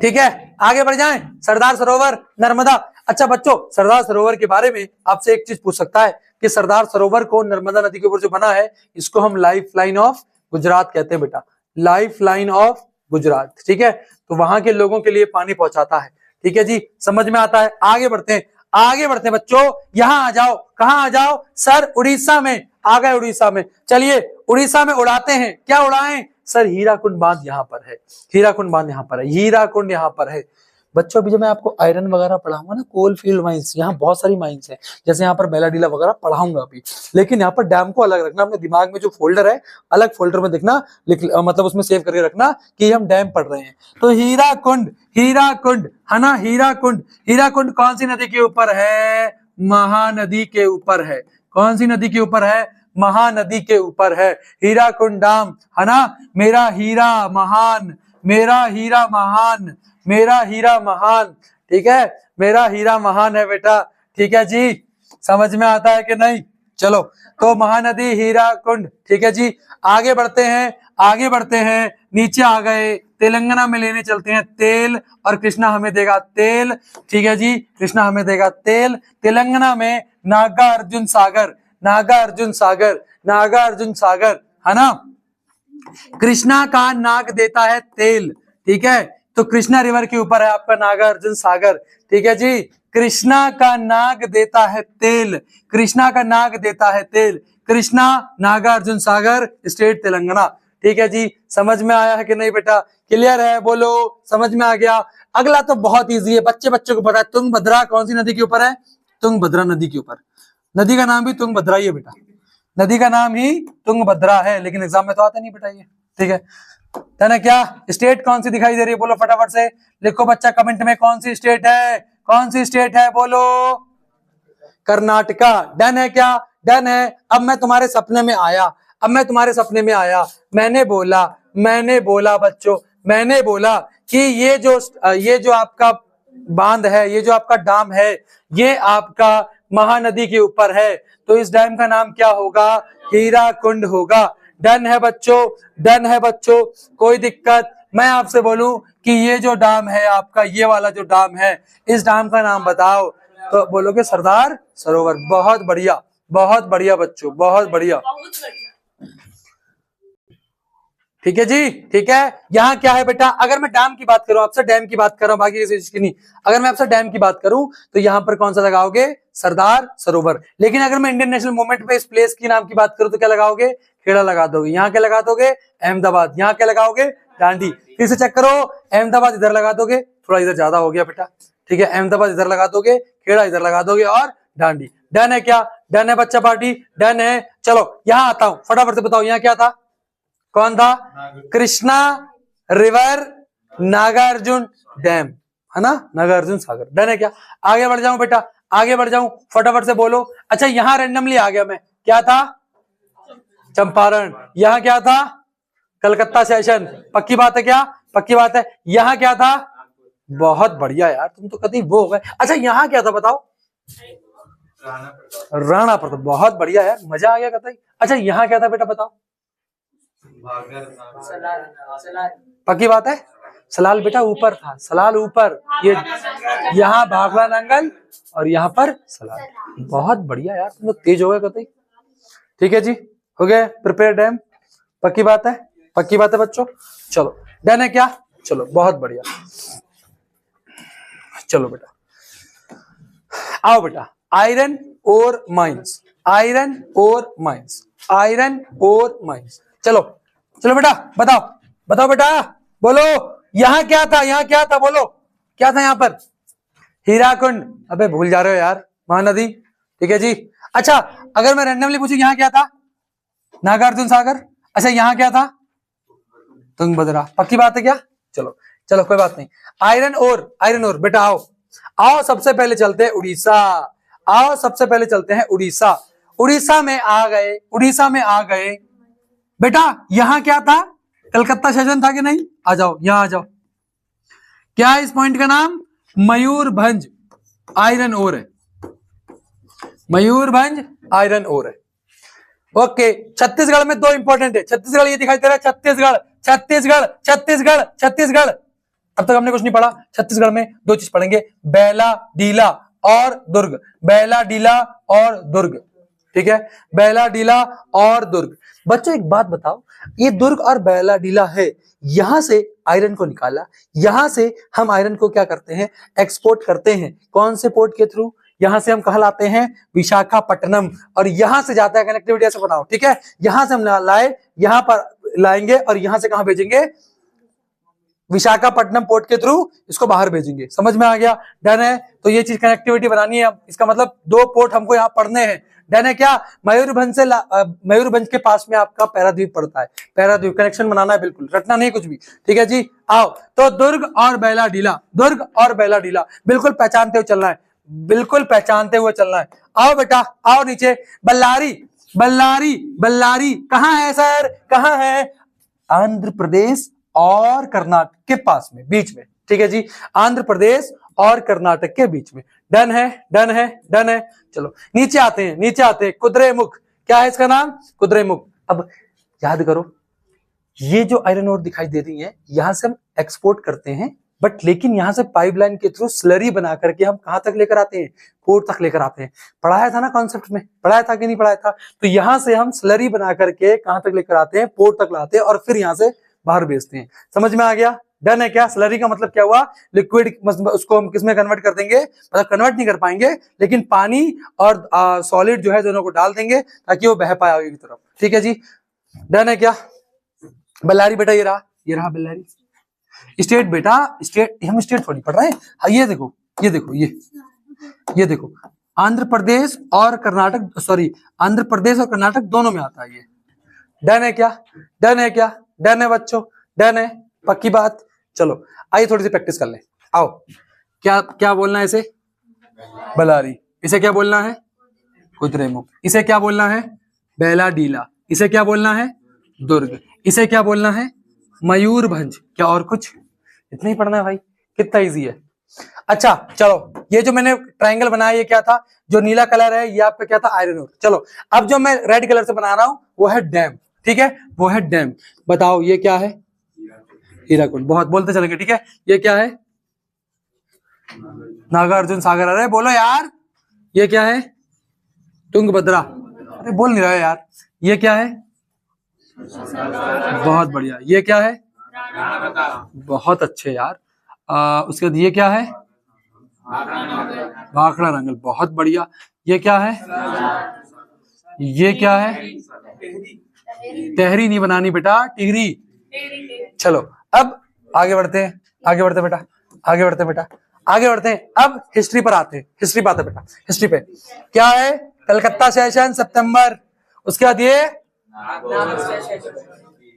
ठीक है। आगे बढ़ जाएं, सरदार सरोवर, नर्मदा। अच्छा बच्चों, सरदार सरोवर के बारे में आपसे एक चीज पूछ सकता है कि सरदार सरोवर को नर्मदा नदी के ऊपर जो बना है, इसको हम लाइफ लाइन ऑफ गुजरात कहते हैं बेटा, लाइफ लाइन ऑफ गुजरात, ठीक है। तो वहां के लोगों के लिए पानी पहुंचाता है, ठीक है जी, समझ में आता है। आगे बढ़ते हैं, आगे बढ़ते हैं बच्चों। यहां आ जाओ, कहां आ जाओ? सर उड़ीसा में आ गए, उड़ीसा में। चलिए उड़ीसा में उड़ाते हैं, क्या उड़ाएं? सर हीराकुंड बांध यहां पर है, हीराकुंड बांध यहां पर है, हीराकुंड यहां पर है। बच्चों अभी जब मैं आपको आयरन वगैरह पढ़ाऊंगा ना, कोल फील्ड माइंस, यहाँ बहुत सारी माइंस हैं, जैसे यहाँ पर बेलाडीला वगैरह पढ़ाऊंगा अभी, लेकिन यहाँ पर डैम को अलग रखना, अपने दिमाग में जो फोल्डर है अलग फोल्डर में देखना, मतलब उसमें सेव करके रखना कि हम डैम पढ़ रहे हैं। तो हीराकुंड, हीराकुंड है ना, हीराकुंड। हीराकुंड कौन सी नदी के ऊपर है? महानदी के ऊपर है। कौन सी नदी के ऊपर है? महानदी के ऊपर है। हीराकुंड डैम है ना, मेरा हीरा महान, मेरा हीरा महान, मेरा हीरा महान, ठीक है, मेरा हीरा महान है बेटा, ठीक है जी, समझ में आता है कि नहीं? चलो, तो महानदी, हीराकुंड, ठीक है जी। आगे बढ़ते हैं, आगे बढ़ते हैं, नीचे आ गए, तेलंगाना में लेने चलते हैं तेल, और कृष्णा हमें देगा तेल, ठीक है जी, कृष्णा हमें देगा तेल। तेलंगाना में नागा अर्जुन सागर, नागा अर्जुन सागर, नागा अर्जुन सागर है ना। कृष्णा का नाग देता है तेल, ठीक है, तो कृष्णा रिवर के ऊपर है आपका नागा अर्जुन सागर, ठीक है जी। कृष्णा का नाग देता है तेल, कृष्णा का नाग देता है तेल, कृष्णा नागा अर्जुन सागर, स्टेट तेलंगाना, ठीक है जी। समझ में आया है कि नहीं बेटा? क्लियर है? बोलो, समझ में आ गया? अगला तो बहुत इजी है, बच्चों को पता है। तुंगभद्रा कौन सी नदी के ऊपर है? तुंगभद्रा नदी के ऊपर। नदी का नाम भी तुंगभद्रा ही है बेटा, नदी का नाम ही तुंगभद्रा है, लेकिन एग्जाम में तो आता नहीं बेटा ये, ठीक है ना। क्या स्टेट कौन सी दिखाई दे रही है? बोलो फटाफट से लिखो बच्चा कमेंट में, कौन सी स्टेट है? कौन सी स्टेट है? बोलो कर्नाटका। डन है क्या? डन है। अब मैं तुम्हारे सपने में आया, अब मैं तुम्हारे सपने में आया, मैंने बोला बच्चों, मैंने बोला कि ये जो आपका बांध है, ये जो आपका डैम है, ये आपका महानदी के ऊपर है, तो इस डैम का नाम क्या होगा? हीराकुंड होगा। डन है बच्चों, डन है बच्चों, कोई दिक्कत? मैं आपसे बोलूं कि ये जो डैम है आपका, ये वाला जो डैम है, इस डैम का नाम बताओ, तो बोलोगे सरदार सरोवर। बहुत बढ़िया, बहुत बढ़िया बच्चों, बहुत बढ़िया, ठीक है जी, ठीक है। यहाँ क्या है बेटा? अगर मैं डैम की बात करूं, आपसे डैम की बात कर रहा हूं, बाकी किसी चीज की नहीं। अगर मैं आपसे डैम की बात करूं तो यहाँ पर कौन सा लगाओगे? सरदार सरोवर। लेकिन अगर मैं इंडियन नेशनल मूवमेंट में इस प्लेस की नाम की बात करूं तो क्या लगाओगे? खेड़ा लगा दोगे। यहाँ क्या लगा दोगे? अहमदाबाद। यहाँ क्या लगाओगे? डांडी। फिर से चेक करो, अहमदाबाद इधर लगा दोगे, थोड़ा इधर ज्यादा हो गया बेटा, ठीक है, अहमदाबाद इधर लगा दोगे, खेड़ा इधर लगा दोगे और डांडी। डन है क्या? डन है बच्चा पार्टी? डन है। चलो यहाँ आता हूं, फटाफट से बताओ यहाँ क्या था? कौन था? कृष्णा रिवर नागार्जुन डैम, है ना, नागार्जुन सागर। डन है क्या? आगे बढ़ जाऊं बेटा, आगे बढ़ जाऊं, फटाफट से बोलो। अच्छा यहां रैंडमली आ गया मैं, क्या था? चंपारण। यहाँ क्या था? कलकत्ता सेशन। पक्की बात है क्या? पक्की बात है। यहाँ क्या था? बहुत बढ़िया यार, तुम तो कभी वो हो गए। अच्छा यहाँ क्या था बताओ? राणा प्रताप। बहुत बढ़िया यार, मजा आ गया कतई। अच्छा यहाँ क्या था बेटा बताओ? पक्की बात है? सलाल बेटा ऊपर था, सलाल ऊपर। ये यहाँ भाखड़ा नंगल और यहाँ पर सलाल। बहुत बढ़िया यार, तुम लोग तेज हो गए कतई। ठीक है जी, हो गए प्रिपेयर डैम। पक्की बात है? पक्की बात है बच्चों। चलो डन है क्या? चलो बहुत बढ़िया। चलो बेटा आओ बेटा, आयरन और माइंस, आयरन और माइंस, आयरन और माइंस। चलो चलो बेटा बताओ, बताओ बेटा, बोलो यहाँ क्या था? यहाँ क्या था बोलो, क्या था यहाँ पर? हीराकुंड। अबे भूल जा रहे हो यार, महानदी। ठीक है जी। अच्छा अगर मैं रैंडमली पूछूं यहाँ क्या था? नागार्जुन सागर। अच्छा यहाँ क्या था? तुंगभद्रा। पक्की बात है क्या? चलो चलो कोई बात नहीं। आयरन और, आयरन और बेटा आओ, आओ सबसे पहले चलते हैं उड़ीसा। आओ सबसे पहले चलते हैं उड़ीसा। उड़ीसा में आ गए, उड़ीसा में आ गए बेटा। यहां क्या था? कलकत्ता सेशन था कि नहीं? आ जाओ यहां आ जाओ। क्या है इस पॉइंट का नाम? मयूरभंज आयरन ओर है, मयूरभंज आयरन ओर है। ओके, छत्तीसगढ़ में दो इंपॉर्टेंट है। छत्तीसगढ़ ये दिखाई दे रहा है, छत्तीसगढ़, छत्तीसगढ़, छत्तीसगढ़, छत्तीसगढ़। अब तक हमने कुछ नहीं पढ़ा। छत्तीसगढ़ में दो चीज पढ़ेंगे, बैला डीला और दुर्ग। बैला डीला और दुर्ग। ठीक है, बैला डीला और दुर्ग। बच्चों एक बात बताओ, ये दुर्ग और बैला डीला है, यहां से आयरन को निकाला, यहां से हम आयरन को क्या करते हैं? एक्सपोर्ट करते हैं। कौन से पोर्ट के थ्रू? यहां से हम कहा लाते हैं? विशाखापट्टनम। और यहां से जाता है, कनेक्टिविटी ऐसे बनाओ। ठीक है, यहां से हम लाए, यहां पर लाएंगे और यहां से कहां भेजेंगे? विशाखापट्टनम पोर्ट के थ्रू इसको बाहर भेजेंगे। समझ में आ गया? डन है। तो ये चीज कनेक्टिविटी बनानी है। इसका मतलब दो पोर्ट हमको यहाँ पढ़ने हैं। डन है क्या? मयूरभंज से मयूरभंज के पास में आपका पैराद्वीप पड़ता है। पैराद्वीप कनेक्शन बनाना है, बिल्कुल रटना नहीं कुछ भी। ठीक है जी। आओ तो दुर्ग और बैला डीला, दुर्ग और बैला डीला बिल्कुल पहचानते हुए चलना है, बिल्कुल पहचानते हुए चलना है। आओ बेटा आओ नीचे। बल्लारी, बल्लारी, बल्लारी कहाँ है सर? कहाँ है? आंध्र प्रदेश और कर्नाटक के पास में, बीच में। ठीक है जी, आंध्र प्रदेश और कर्नाटक के बीच में। डन है, डन है, डन है। चलो नीचे आते हैं, नीचे आते हैं। कुद्रेमुख, क्या है इसका नाम? कुद्रेमुख। अब याद करो, ये जो आयरन ओर दिखाई दे रही है, यहां से हम एक्सपोर्ट करते हैं, बट लेकिन यहां से पाइपलाइन के थ्रू स्लरी बना करके हम कहां तक लेकर आते हैं? पोर्ट तक लेकर आते हैं। पढ़ाया था ना कॉन्सेप्ट में? पढ़ाया था कि नहीं पढ़ाया था? तो यहां से हम स्लरी बना करके कहां तक लेकर आते हैं? पोर्ट तक लाते हैं और फिर यहां से बाहर भेजते हैं। समझ में आ गया? डन है क्या? स्लरी का मतलब क्या हुआ? लिक्विड, उसको हम किसमें कन्वर्ट कर देंगे? मतलब कन्वर्ट नहीं कर पाएंगे, लेकिन पानी और सॉलिड जो है दोनों को डाल देंगे ताकि वो बह पाए आगे की तरफ। ठीक है जी, डन है क्या? बल्लारी बेटा ये रहा, ये रहा बल्लारी। स्टेट बेटा, स्टेट हम स्टेट थोड़ी पढ़ रहे हैं। हाँ, ये देखो, ये देखो, ये देखो, आंध्र प्रदेश और कर्नाटक, सॉरी आंध्र प्रदेश और कर्नाटक दोनों में आता है ये। डन है क्या? डन है क्या? डन है बच्चों, डन है। पक्की बात। चलो आइए थोड़ी सी प्रैक्टिस कर लें। आओ, क्या क्या बोलना है इसे? बल्लारी। इसे क्या बोलना है? कुद्रेमुख। इसे क्या बोलना है? बैला डीला। इसे क्या बोलना है? दुर्ग। इसे क्या बोलना है? मयूरभंज। क्या और कुछ? इतना ही पढ़ना है भाई, कितना इजी है। अच्छा चलो, ये जो मैंने ट्रायंगल बनाया ये क्या था? जो नीला कलर है ये आपका क्या था? Iron ore. चलो अब जो मैं रेड कलर से बना रहा हूं वो है डैम। ठीक है, वो है डैम। बताओ ये क्या है? हीराकुंड। बहुत बोलते चलेंगे। ठीक है, ये क्या है? नागार्जुन सागर। अरे बोलो यार, ये क्या है? तुंगभद्रा। अरे बोल नहीं रहा है यार। ये क्या है? बहुत बढ़िया। ये क्या है? बहुत अच्छे यार। उसके बाद ये क्या है? भाखड़ा नंगल। बहुत बढ़िया। ये क्या है? ये क्या है? टहरी नहीं बनानी बेटा, टिहरी। चलो अब आगे बढ़ते हैं, आगे बढ़ते बेटा, आगे बढ़ते बेटा। आगे बढ़ते हैं। अब हिस्ट्री पर आते हैं। हिस्ट्री पर आते हैं बेटा। हिस्ट्री पे क्या है? कलकत्ता सेशन सितंबर, उसके बाद ये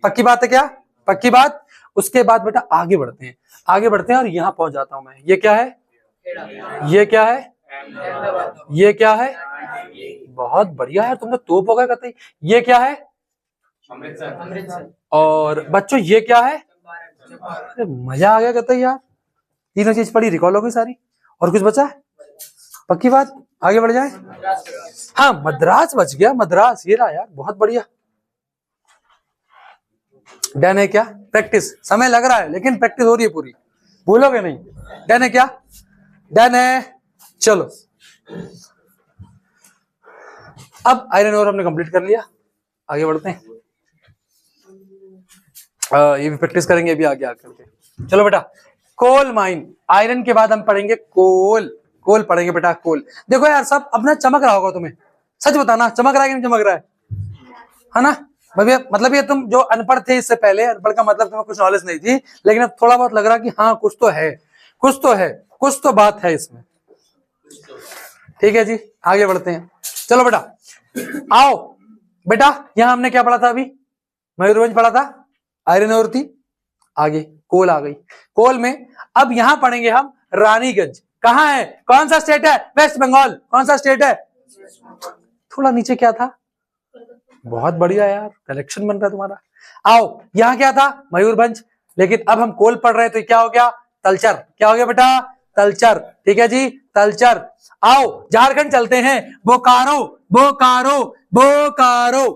पक्की बात है क्या? पक्की बात। उसके बाद बेटा आगे बढ़ते हैं, आगे बढ़ते हैं और यहां पहुंच जाता हूं मैं। ये क्या है? ये क्या है? ये क्या है? बहुत बढ़िया यार, तुम तो तोप हो गए कतई। ये क्या है? अमृतसर। और बच्चों ये क्या है? अरे मजा आ गया कतई यार, तीनों चीज पढ़ी, रिकॉल हो गई सारी। और कुछ बचा है? पक्की बात। आगे बढ़ जाए। हाँ मद्रास बच गया, मद्रास ये रहा यार, बहुत बढ़िया। डन है क्या? प्रैक्टिस, समय लग रहा है लेकिन प्रैक्टिस हो रही है पूरी, भूलोगे नहीं। डन है क्या? डन है। चलो अब आयरन ओर हमने कंप्लीट कर लिया, आगे बढ़ते हैं। ये भी प्रैक्टिस करेंगे अभी आगे आकर के। चलो बेटा, कोल माइन, आयरन के बाद हम पढ़ेंगे कोल। कोल पढ़ेंगे बेटा, कोल। देखो यार सब अपना चमक रहा होगा तुम्हें, सच बताना चमक रहा है कि नहीं चमक रहा है ना? भैया मतलब ये तुम जो अनपढ़ थे इससे पहले, अनपढ़ का मतलब तुम्हें कुछ नॉलेज नहीं थी, लेकिन अब थोड़ा बहुत लग रहा कि हाँ कुछ तो है, कुछ तो है, कुछ तो बात है इसमें। ठीक है जी, आगे बढ़ते हैं। चलो बेटा आओ बेटा, यहां हमने क्या पढ़ा था अभी? मयूरभंज पढ़ा था, आयरन ओर थी, आगे कोल आ गई। कोल में अब यहां पढ़ेंगे हम रानीगंज। कहां है? कौन सा स्टेट है? वेस्ट बंगाल। कौन सा स्टेट है? थोड़ा नीचे क्या था? बहुत बढ़िया यार, कलेक्शन बन रहा है तुम्हारा। आओ यहां क्या था? मयूरभंज। लेकिन अब हम कोल पढ़ रहे हैं तो क्या हो गया? तलचर। क्या हो गया बेटा? तलचर। ठीक है जी, तलचर। आओ झारखंड चलते हैं, बोकारो, बोकारो, बोकारो।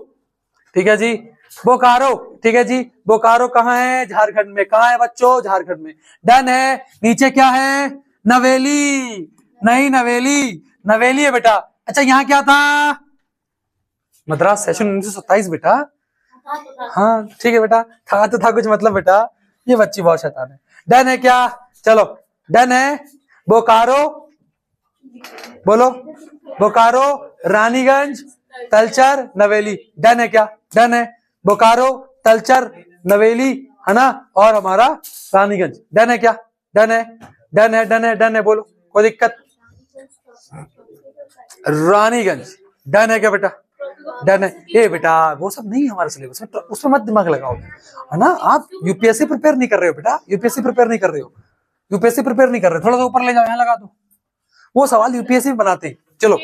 ठीक है जी, बोकारो। ठीक है जी, बोकारो कहाँ है? झारखंड में। कहाँ है बच्चों? झारखंड में। डन है। नीचे क्या है? नवेली। नहीं नवेली, नवेली है बेटा। अच्छा यहाँ क्या था? मद्रास सेशन 1927 बेटा। हाँ ठीक है बेटा, था तो था कुछ मतलब बेटा, ये बच्ची बहुत शैतान है। डन है क्या? चलो डन है। बोकारो, बोलो बोकारो, रानीगंज, तलचर, नवेली। डन है क्या? डन है। बोकारो, तलचर, नवेली, है ना, और हमारा रानीगंज। डन है क्या? डन है, डन है, डन है, डन है, बोलो कोई दिक्कत? रानीगंज। डन है क्या बेटा? डन है। ए बेटा वो सब नहीं हमारे सिलेबस में, उसमें मत दिमाग लगाओ, है ना। आप यूपीएससी प्रिपेयर नहीं कर रहे हो बेटा, यूपीएससी प्रिपेयर नहीं कर रहे हो, यूपीएससी प्रिपेयर नहीं कर रहे, थोड़ा सा ऊपर ले जाओ, यहाँ लगा दो, वो सवाल यूपीएससी में बनाते हैं। चलो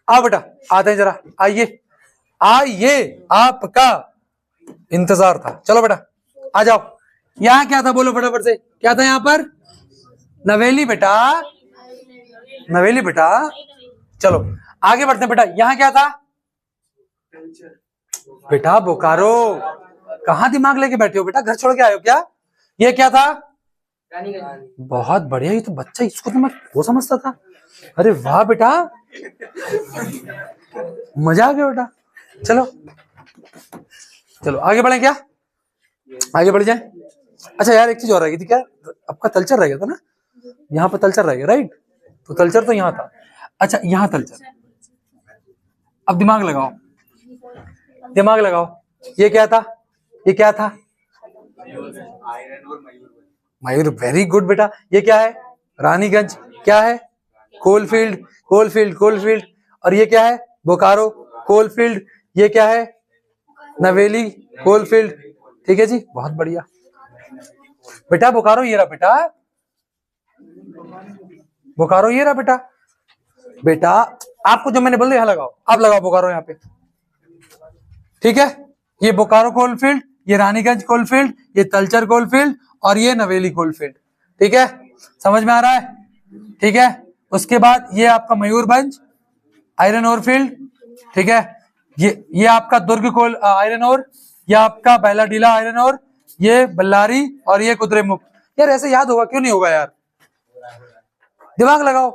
आओ बेटा, आते हैं जरा, आइए आइए, आपका इंतजार था। चलो बेटा आ जाओ। यहाँ क्या था बोलो फटाफट से, क्या था यहाँ पर? नवेली बेटा, नवेली बेटा। चलो आगे बढ़ते हैं बेटा, यहाँ क्या था? बेटा बोकारो। कहाँ दिमाग लेके बैठे हो बेटा, घर छोड़ के आए हो क्या? ये क्या था? बहुत बढ़िया, ये तो बच्चा, इसको तो मैं वो समझता था। अरे वाह बेटा, मजा आ गया बेटा। चलो चलो आगे बढ़े क्या? आगे बढ़ जाए। अच्छा यार एक चीज और रह गई थी, क्या आपका तलचर रह गया था ना? यहाँ पर तलचर रह गया, राइट? तो तलचर तो यहाँ था। अच्छा यहाँ तलचर, अब दिमाग लगाओ, दिमाग लगाओ। ये क्या था? ये क्या था? मयूर, वेरी गुड बेटा। ये क्या है? रानीगंज। क्या है? Coalfield, coalfield, coalfield. और ये क्या है? बोकारो, कोलफील्ड। ये क्या है? नवेली, कोलफील्ड। ठीक है जी, बहुत बढ़िया बेटा। बोकारो ये रहा बेटा, बोकारो ये रहा बेटा। बेटा आपको जो मैंने बोल दिया यहाँ लगाओ, आप लगाओ बोकारो यहाँ पे। ठीक है, ये बोकारो कोलफील्ड, ये रानीगंज कोलफील्ड, ये तलचर कोलफील्ड, और ये नवेली कोलफील्ड। ठीक है, समझ में आ रहा है? ठीक है, उसके बाद ये आपका मयूरभंज आयरन ओर फील्ड। ठीक है, ये आपका दुर्ग कोल आयरन ओर, ये आपका बैलाडीला आयरन ओर, ये बल्लारी, और ये कुद्रेमुख। यार ऐसे याद होगा क्यों नहीं होगा यार, दिमाग लगाओ।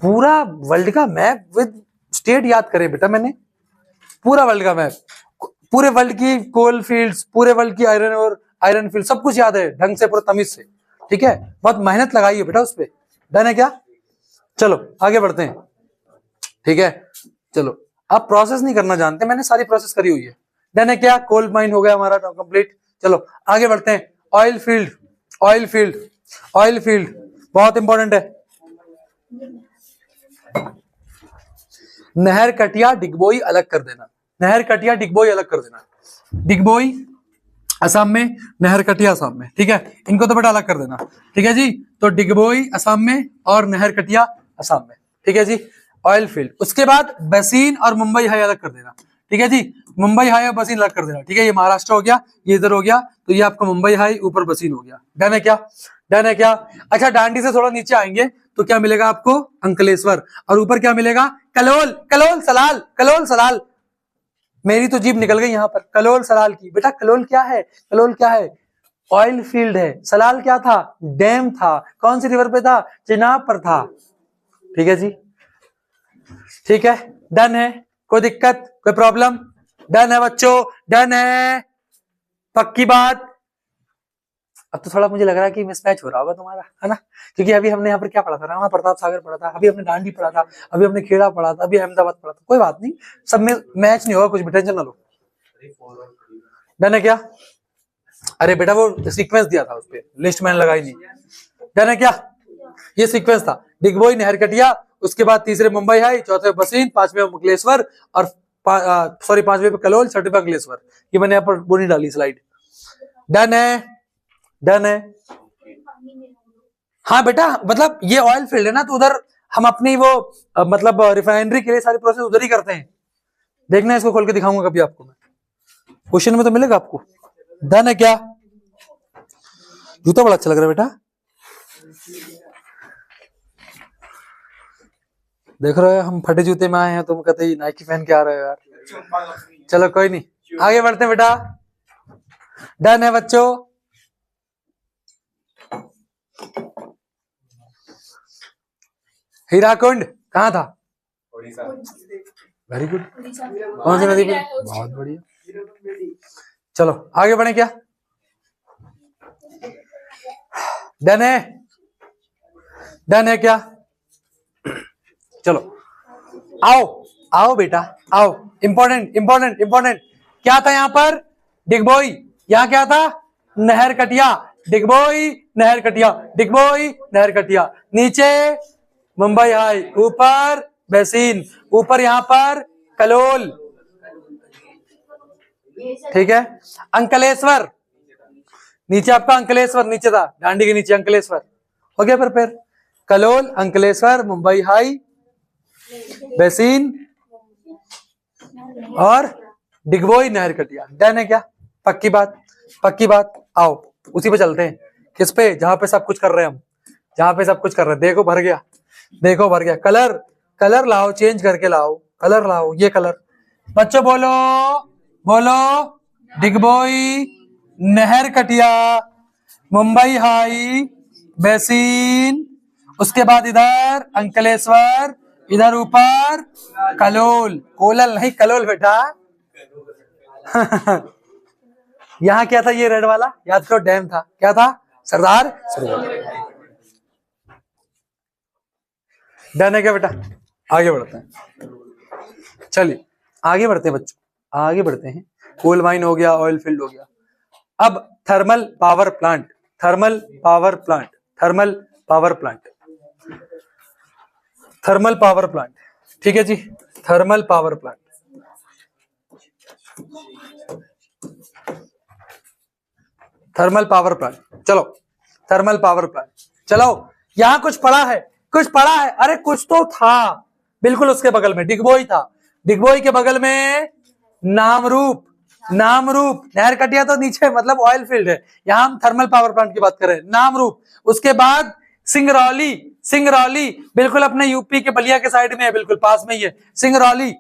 पूरा वर्ल्ड का मैप विद स्टेट याद करे बेटा मैंने, पूरा वर्ल्ड का मैप, पूरे वर्ल्ड की कोल फील्ड्स, पूरे वर्ल्ड की आयरन और आयरन फील्ड, सब कुछ याद है ढंग से, पूरा तमीज से। ठीक है, बहुत मेहनत लगाई है बेटा उस पर। डन है क्या? चलो आगे बढ़ते हैं। ठीक है, चलो आप प्रोसेस नहीं करना जानते, मैंने सारी प्रोसेस करी हुई है। डन है क्या? कोल माइन हो गया हमारा कंप्लीट। चलो आगे बढ़ते हैं। Oil field, oil field, oil field बहुत इंपॉर्टेंट है। नहर कटिया डिगबोई अलग कर देना, नहर कटिया डिगबोई अलग कर देना। डिगबोई असम में, नहर कटिया असम में, ठीक है, इनको तो बेटा अलग कर देना, ठीक है जी। तो डिगबोई असम में और नहर कटिया असम में, ठीक है जी। ऑयल फील्ड, उसके बाद बसीन और मुंबई हाई अलग कर देना, ठीक है जी। मुंबई हाई और बसीन अलग कर देना, ठीक है। ये महाराष्ट्र हो गया, ये इधर हो गया, तो ये आपका मुंबई हाई, ऊपर बसीन हो गया। डन है क्या? डन है क्या? अच्छा, दांडी से थोड़ा नीचे आएंगे तो क्या मिलेगा आपको? अंकलेश्वर। और ऊपर क्या मिलेगा? कलोल, कलोल सलाल, कलोल सलाल। मेरी तो जीभ निकल गई यहाँ पर, कलोल सलाल की। बेटा कलोल क्या है? कलोल क्या है? ऑयल फील्ड है। सलाल क्या था? डैम था। कौन सी रिवर पे था? चिनाब पर था, ठीक है जी। ठीक है, डन है, कोई दिक्कत, कोई प्रॉब्लम? डन है बच्चों, डन है, पक्की बात। अब तो थोड़ा मुझे लग रहा है कि मिसमैच हो रहा होगा तुम्हारा, है ना, क्योंकि अभी हमने यहाँ पर क्या पढ़ा था? राणा प्रताप सागर पढ़ा था, अभी हमने दांडी पढ़ा था, अभी हमने खेड़ा पढ़ा था, अभी अहमदाबाद पढ़ा था। कोई बात नहीं, सब में मैच नहीं होगा, कुछ भी टेंशन ना लो। डन है क्या? अरे बेटा वो सीक्वेंस दिया था, उस पर लिस्ट मैंने लगाई नहीं। डन है क्या? ये सीक्वेंस था, डिगबोई, नहर कटिया, उसके बाद तीसरे मुंबई हाई, चौथे बसीन, पांचवें अंकलेश्वर, और सॉरी पांचवें पे कलोल, छठे पे अंकलेश्वर। ये मैंने यहाँ पर बोनी डाली स्लाइड। डन है, डन है। हाँ बेटा, मतलब ये ऑयल फील्ड है ना, तो उधर हम अपनी वो मतलब रिफाइनरी के लिए सारी प्रोसेस उधर ही करते हैं। देखना, इसको खोल के दिखाऊंगा कभी आपको मैं, क्वेश्चन में तो मिलेगा आपको। डन है क्या? जूता बड़ा अच्छा लग रहा है बेटा, देख रहे हो हम फटे जूते में आए हैं, तुम कहते ही नाइकी पहन के आ रहे हो यार। चलो कोई नहीं, आगे बढ़ते हैं बेटा। डन है बच्चों। हीराकुंड कहाँ था? Very good. कौन सी नदी पे? बहुत बढ़िया। चलो आगे बढ़े क्या? डन है, डन है क्या? चलो आओ, आओ बेटा आओ। इंपॉर्टेंट इंपॉर्टेंट इंपॉर्टेंट, क्या था यहाँ पर? डिगबोई। यहाँ क्या था? नहर कटिया। डिगबोई, नहर कटिया, डिगबोई, नहर कटिया। नीचे मुंबई हाई, ऊपर बेसिन, ऊपर यहाँ पर कलोल, ठीक है। अंकलेश्वर, नीचे आपका अंकलेश्वर, नीचे था दांडी के नीचे अंकलेश्वर, हो गया फिर कलोल, अंकलेश्वर, मुंबई हाई, बेसिन और डिगबोई, नहर कटिया। डन है क्या? पक्की बात, पक्की बात। आओ उसी पे चलते हैं, किस पे? जहां पे सब कुछ कर रहे हैं हम, जहां पे सब कुछ कर रहे हैं। देखो भर गया, देखो भर गया। कलर, कलर लाओ, चेंज करके लाओ, कलर लाओ, ये कलर। बच्चों बोलो, बोलो। डिगबोई, नहर कटिया, मुंबई हाई, बेसिन, उसके बाद इधर अंकलेश्वर, इधर ऊपर कलोल। कोलल नहीं, कलोल बेटा। यहाँ क्या था? ये रेड वाला याद करो, डैम था। क्या था? सरदार सरोवर। डन है क्या बेटा? आगे बढ़ते हैं, चलिए आगे बढ़ते हैं बच्चों, आगे बढ़ते हैं। कोल माइन हो गया, ऑयल फील्ड हो गया। अब thermal power plant, thermal power plant, thermal power plant, thermal power plant, ठीक है जी। Thermal power plant, thermal power plant, चलो थर्मल पावर प्लांट। चलो यहां कुछ पड़ा है, कुछ पड़ा है, अरे कुछ तो था। बिल्कुल उसके बगल में डिगबोई था, डिगबोई के बगल में नामरूप, नामरूप। नहर कटिया तो नीचे मतलब ऑयल फील्ड है, यहां हम थर्मल पावर प्लांट की बात कर रहे हैं, नामरूप। उसके बाद सिंगरौली, सिंगरौली बिल्कुल अपने यूपी के बलिया के साइड में है, बिल्कुल पास में ही है सिंगरौली,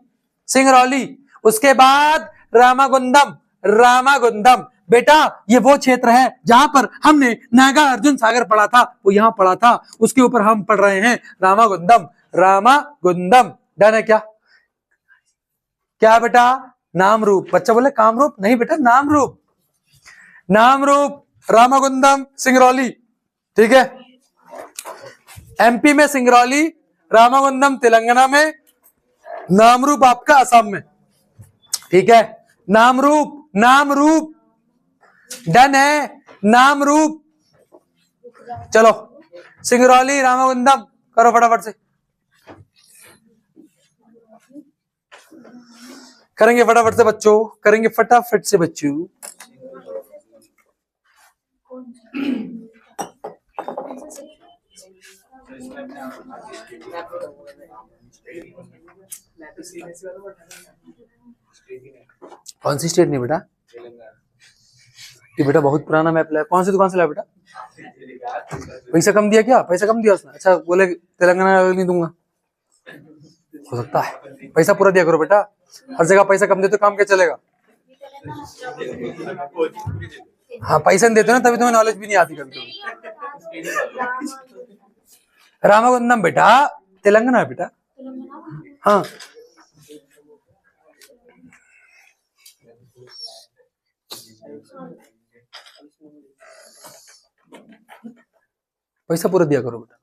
सिंगरौली। उसके बाद रामागुंडम, रामागुंडम। बेटा ये वो क्षेत्र है जहां पर हमने नागार्जुन सागर पढ़ा था, वो यहां पढ़ा था, उसके ऊपर हम पढ़ रहे हैं रामागुंडम, रामागुंडम। डन है क्या? क्या बेटा? नामरूप। बच्चा बोले कामरूप, नहीं बेटा नामरूप, नामरूप, रामागुंडम, सिंगरौली, ठीक है। एमपी में सिंगरौली, रामागुंडम तेलंगाना में, नामरूप आपका असम में, ठीक है। नामरूप, नामरूप, डन है। नाम रूप, चलो सिंगरौली रामागुंडम करो फटाफट से, करेंगे फटाफट से बच्चों, करेंगे फटाफट से बच्चों। कौन सी स्टेट नहीं बेटा, ये बेटा बहुत पुराना मैप लाया। कौन सी दुकान से लाया बेटा? पैसा कम दिया क्या? पैसा कम दिया उसने? अच्छा बोले तेलंगाना नहीं दूंगा, हो सकता है। पैसा पूरा दिया करो बेटा, हर जगह पैसा कम दे तो काम क्या चलेगा? हाँ पैसा नहीं देते ना तभी तुम्हें नॉलेज भी नहीं आती कभी कभी। रामागुंडम बेटा तेलंगाना है बेटा। हाँ पैसा पूरा दिया करो बेटा।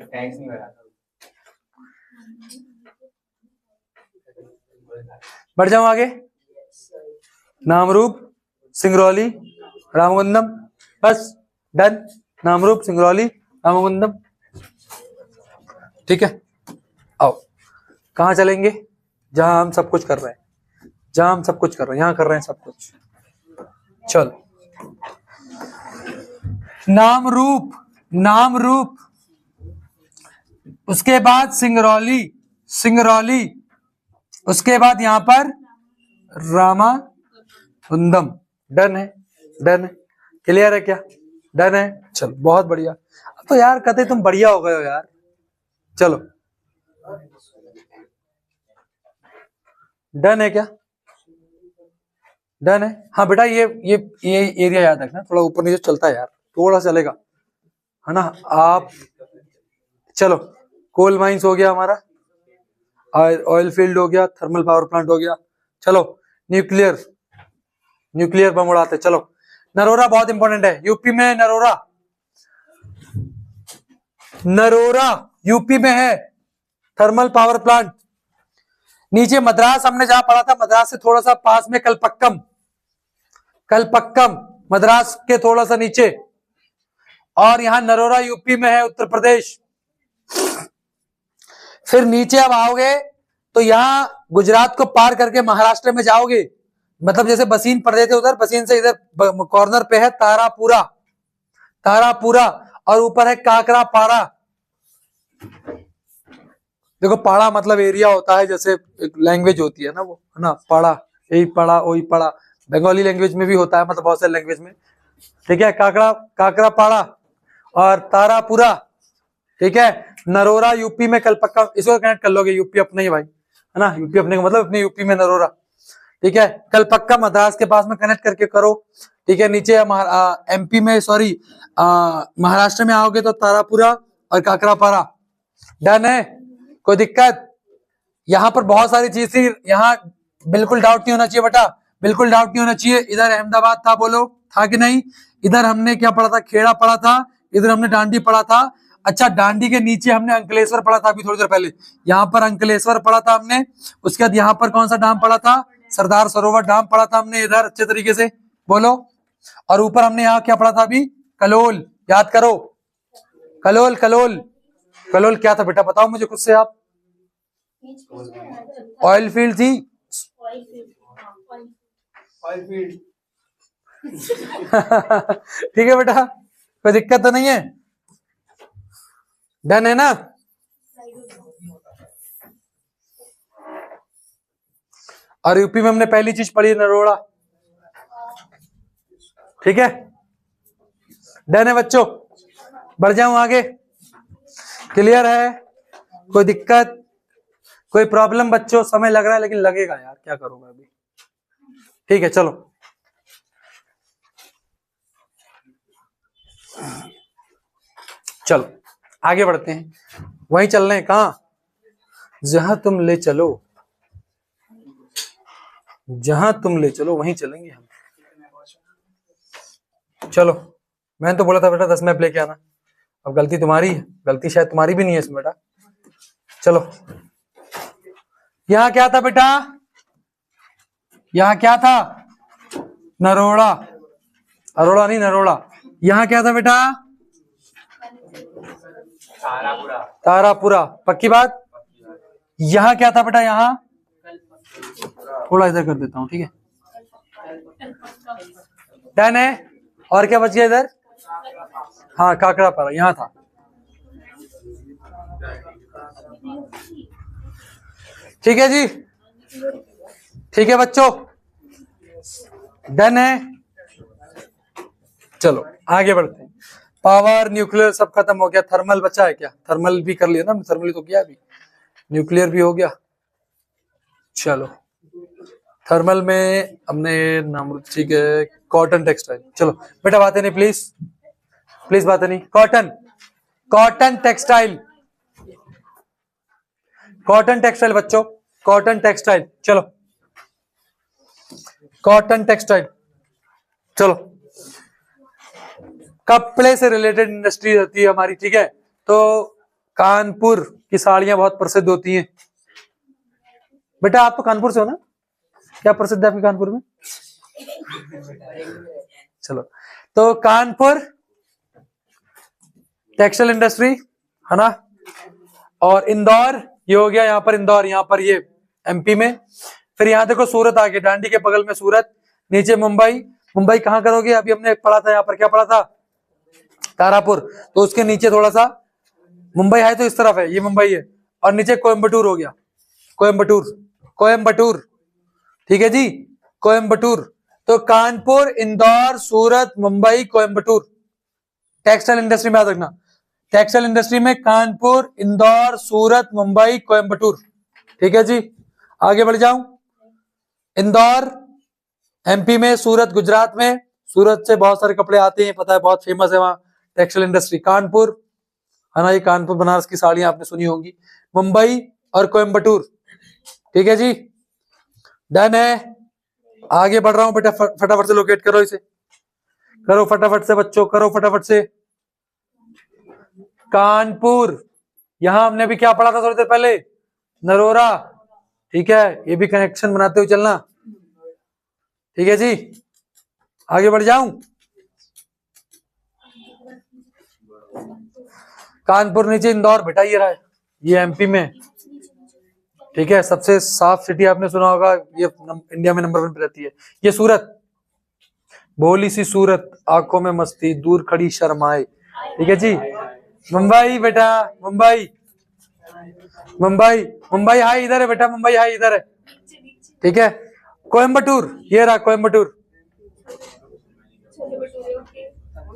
टैक्स नहीं भरा। बढ़ जाऊं आगे। नामरूप सिंगरौली रामागुंडम, बस डन। नामरूप सिंगरौली रामागुंडम, ठीक है। आओ कहाँ चलेंगे? जहां हम सब कुछ कर रहे हैं, जहां हम सब कुछ कर रहे हैं, यहां कर रहे हैं सब कुछ। चलो नाम रूप, नाम रूप, उसके बाद सिंगरौली, सिंगरौली, उसके बाद यहां पर रामागुंडम। डन है, डन है, क्लियर है क्या? डन है, चलो बहुत बढ़िया। अब तो यार कहते तुम बढ़िया हो गए हो यार। चलो डन है क्या? डन है। हाँ बेटा ये एरिया याद रखना, थोड़ा ऊपर नीचे चलता है यार, थोड़ा चलेगा है ना आप। चलो कोल माइंस हो गया हमारा, ऑयल फील्ड हो गया, थर्मल पावर प्लांट हो गया। चलो न्यूक्लियर, न्यूक्लियर बम उड़ाते। चलो नरोरा बहुत इंपॉर्टेंट है, यूपी में नरोरा, नरोरा यूपी में है थर्मल पावर प्लांट। नीचे मद्रास हमने जहां पढ़ा था, मद्रास से थोड़ा सा पास में कलपक्कम, कलपक्कम मद्रास के थोड़ा सा नीचे, और यहां नरोरा यूपी में है, उत्तर प्रदेश। फिर नीचे अब आओगे तो यहां गुजरात को पार करके महाराष्ट्र में जाओगे, मतलब जैसे बसीन पड़ रहे थे उधर, बसीन से इधर कॉर्नर पे है तारापुरा, तारापुरा, और ऊपर है काकरा पाड़ा। देखो पाड़ा मतलब एरिया होता है, जैसे एक लैंग्वेज होती है ना वो, है ना, पाड़ा, यही पड़ा वही पड़ा, बंगाली लैंग्वेज में भी होता है, मतलब बहुत सारे लैंग्वेज में, ठीक है। काकरा, काकरा पाड़ा और तारापुरा, ठीक है। नरोरा यूपी में कलपक्का, इसको कनेक्ट कर लोगे, यूपी अपने ही भाई, है ना, यूपी अपने का मतलब अपने यूपी में नरोरा, ठीक है। कलपक्का मद्रास के पास में कनेक्ट करके करो, ठीक है। नीचे एमपी में, सॉरी महाराष्ट्र में आओगे तो तारापुरा और काकरापारा। डन है, कोई दिक्कत? यहाँ पर बहुत सारी चीज थी, यहाँ बिल्कुल डाउट नहीं होना चाहिए बेटा, बिल्कुल डाउट नहीं होना चाहिए। इधर अहमदाबाद था, बोलो था कि नहीं? इधर हमने क्या पढ़ा था? खेड़ा पढ़ा था, इधर हमने डांडी पढ़ा था। अच्छा डांडी के नीचे हमने अंकलेश्वर पढ़ा था अभी थोड़ी देर पहले, यहाँ पर अंकलेश्वर पढ़ा था हमने। उसके बाद यहाँ पर कौन सा डैम पढ़ा था? सरदार सरोवर डैम पढ़ा था हमने इधर, अच्छे तरीके से बोलो। और ऊपर हमने यहाँ क्या पढ़ा था अभी? कलोल, याद करो, कलोल, कलोल, कलोल क्या था बेटा बताओ मुझे खुद से आप? ऑयल फील्ड थी, ऑयल फील्ड ठीक है बेटा, कोई दिक्कत तो नहीं है? डन है ना? और यूपी में हमने पहली चीज पढ़ी नरोड़ा, ठीक है। डन है बच्चों, बढ़ जाऊं आगे? क्लियर है? कोई दिक्कत, कोई प्रॉब्लम बच्चों? समय लग रहा है लेकिन लगेगा यार, क्या करूंगा अभी, ठीक है। चलो चलो आगे बढ़ते हैं, वहीं चल रहे हैं, कहां? जहां तुम ले चलो, जहां तुम ले चलो वहीं चलेंगे हम। चलो मैंने तो बोला था बेटा 10 मैप लेके आना, अब गलती तुम्हारी है, गलती शायद तुम्हारी भी नहीं है इसमें बेटा। चलो यहां क्या था बेटा? यहां क्या था? नरोड़ा, अरोड़ा नहीं नरोड़ा। यहाँ क्या था बेटा? तारापुरा। पक्की बात। यहाँ क्या था बेटा? यहाँ थोड़ा इधर कर देता हूँ, ठीक है। डन है। और क्या बच गया इधर? हाँ काकड़ापारा, यहाँ था। ठीक है जी, ठीक है बच्चों, डन है। चलो आगे बढ़ते हैं। पावर, न्यूक्लियर सब खत्म हो गया। थर्मल बचा है क्या? थर्मल भी कर लिया ना, थर्मल तो किया अभी। न्यूक्लियर भी हो गया। चलो थर्मल में हमने नाम, ठीक है, कॉटन टेक्सटाइल। चलो बेटा बातें नहीं प्लीज, प्लीज बातें नहीं। Cotton, cotton textile, cotton textile बच्चों, कॉटन टेक्सटाइल। चलो कॉटन टेक्सटाइल। चलो कपड़े से रिलेटेड इंडस्ट्री होती है हमारी, ठीक है। तो कानपुर की साड़ियां बहुत प्रसिद्ध होती हैं। बेटा आप तो कानपुर से हो ना? क्या प्रसिद्ध है आपके कानपुर में? चलो तो कानपुर टेक्सटाइल इंडस्ट्री है ना। और इंदौर, ये हो गया यहाँ पर इंदौर, यहाँ पर ये एमपी में। फिर यहाँ देखो सूरत आ गया, डांडी के बगल में सूरत, नीचे मुंबई। मुंबई कहाँ करोगे? अभी हमने पढ़ा था यहाँ पर, क्या पढ़ा था? तारापुर। तो उसके नीचे थोड़ा सा मुंबई है, तो इस तरफ है, ये मुंबई है। और नीचे कोयम्बटूर हो गया, कोयम्बटूर, कोयम्बटूर, ठीक है जी, कोयम्बटूर। तो कानपुर, इंदौर, सूरत, मुंबई, कोयम्बटूर। टेक्सटाइल इंडस्ट्री में याद रखना, टेक्सटाइल इंडस्ट्री में कानपुर, इंदौर, सूरत, मुंबई, कोयम्बटूर। ठीक है जी, आगे बढ़ जाऊं। इंदौर एमपी में, सूरत गुजरात में। सूरत से बहुत सारे कपड़े आते हैं, पता है, बहुत फेमस है वहां टेक्सटाइल इंडस्ट्री। कानपुर है ना, ये कानपुर बनारस की साड़ियां आपने सुनी होंगी। मुंबई और कोयम्बटूर। ठीक है जी, डन है। आगे बढ़ रहा हूं बेटा, फटाफट से लोकेट करो इसे, करो फटाफट से बच्चों, करो फटाफट से। कानपुर, यहां हमने भी क्या पढ़ा था थोड़ी देर पहले? नरोरा। ठीक है, ये भी कनेक्शन बनाते हुए चलना। ठीक है जी, आगे बढ़ जाऊं। कानपुर नीचे इंदौर, बेटा ये रहा है, ये एमपी में। ठीक है, सबसे साफ सिटी आपने सुना होगा, ये इंडिया में नंबर 1 पे रहती है। ये सूरत, भोली सी सूरत, आंखों में मस्ती, दूर खड़ी शर्माए। ठीक है जी। मुंबई बेटा, मुंबई, मुंबई, मुंबई हाई इधर है बेटा, मुंबई हाई इधर है। ठीक है, कोयम्बटूर, ये रहा कोयम्बटूर,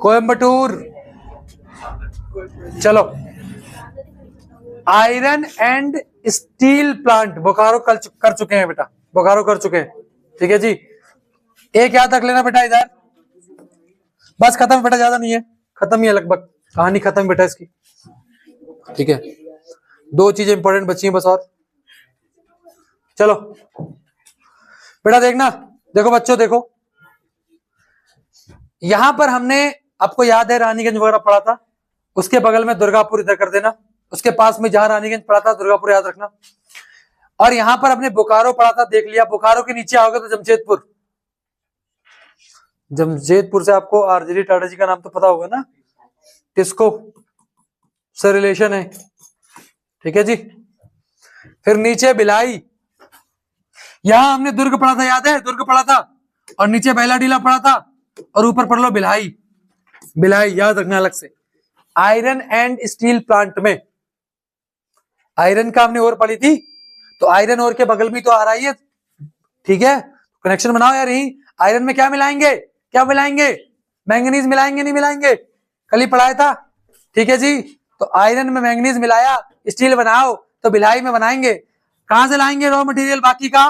कोयम्बटूर। चलो, iron and steel plant Bokaro कर चुके हैं बेटा, बोकारो कर चुके हैं। ठीक है जी, एक याद रख लेना बेटा इधर। बस खत्म बेटा, ज्यादा नहीं है, खत्म ही है लगभग, कहानी खत्म बेटा इसकी। ठीक है, 2 चीजें इंपॉर्टेंट बची हैं बस और। चलो बेटा देखना, देखो बच्चों देखो, यहां पर हमने, आपको याद है रानीगंज वगैरह पढ़ा था, उसके बगल में दुर्गापुर इधर कर देना, उसके पास में जहां रानीगंज पढ़ा था दुर्गापुर याद रखना। और यहां पर हमने बोकारो पढ़ा था, देख लिया। बोकारो के नीचे आओगे तो जमशेदपुर, जमशेदपुर से आपको आरजेडी टाटा जी का नाम तो पता होगा ना, टिस्को से रिलेशन है। ठीक है जी, फिर नीचे भिलाई, यहां हमने दुर्ग पढ़ा था, याद है, दुर्ग पढ़ा था। और नीचे बेलाडीला पढ़ा था, और ऊपर पढ़ लो भिलाई, भिलाई याद रखना अलग से। आयरन एंड स्टील प्लांट में, आयरन का हमने और पढ़ी थी, तो आयरन और के बगल में तो आ रहा है। ठीक है, कनेक्शन बनाओ यार। यही आयरन में क्या मिलाएंगे, क्या मिलाएंगे? मैंगनीज मिलाएंगे, नहीं मिलाएंगे? कल ही पढ़ाया था। ठीक है जी, तो आयरन में मैंगनीज मिलाया, स्टील बनाओ, तो भिलाई में बनाएंगे। कहां से लाएंगे रॉ मटेरियल बाकी का?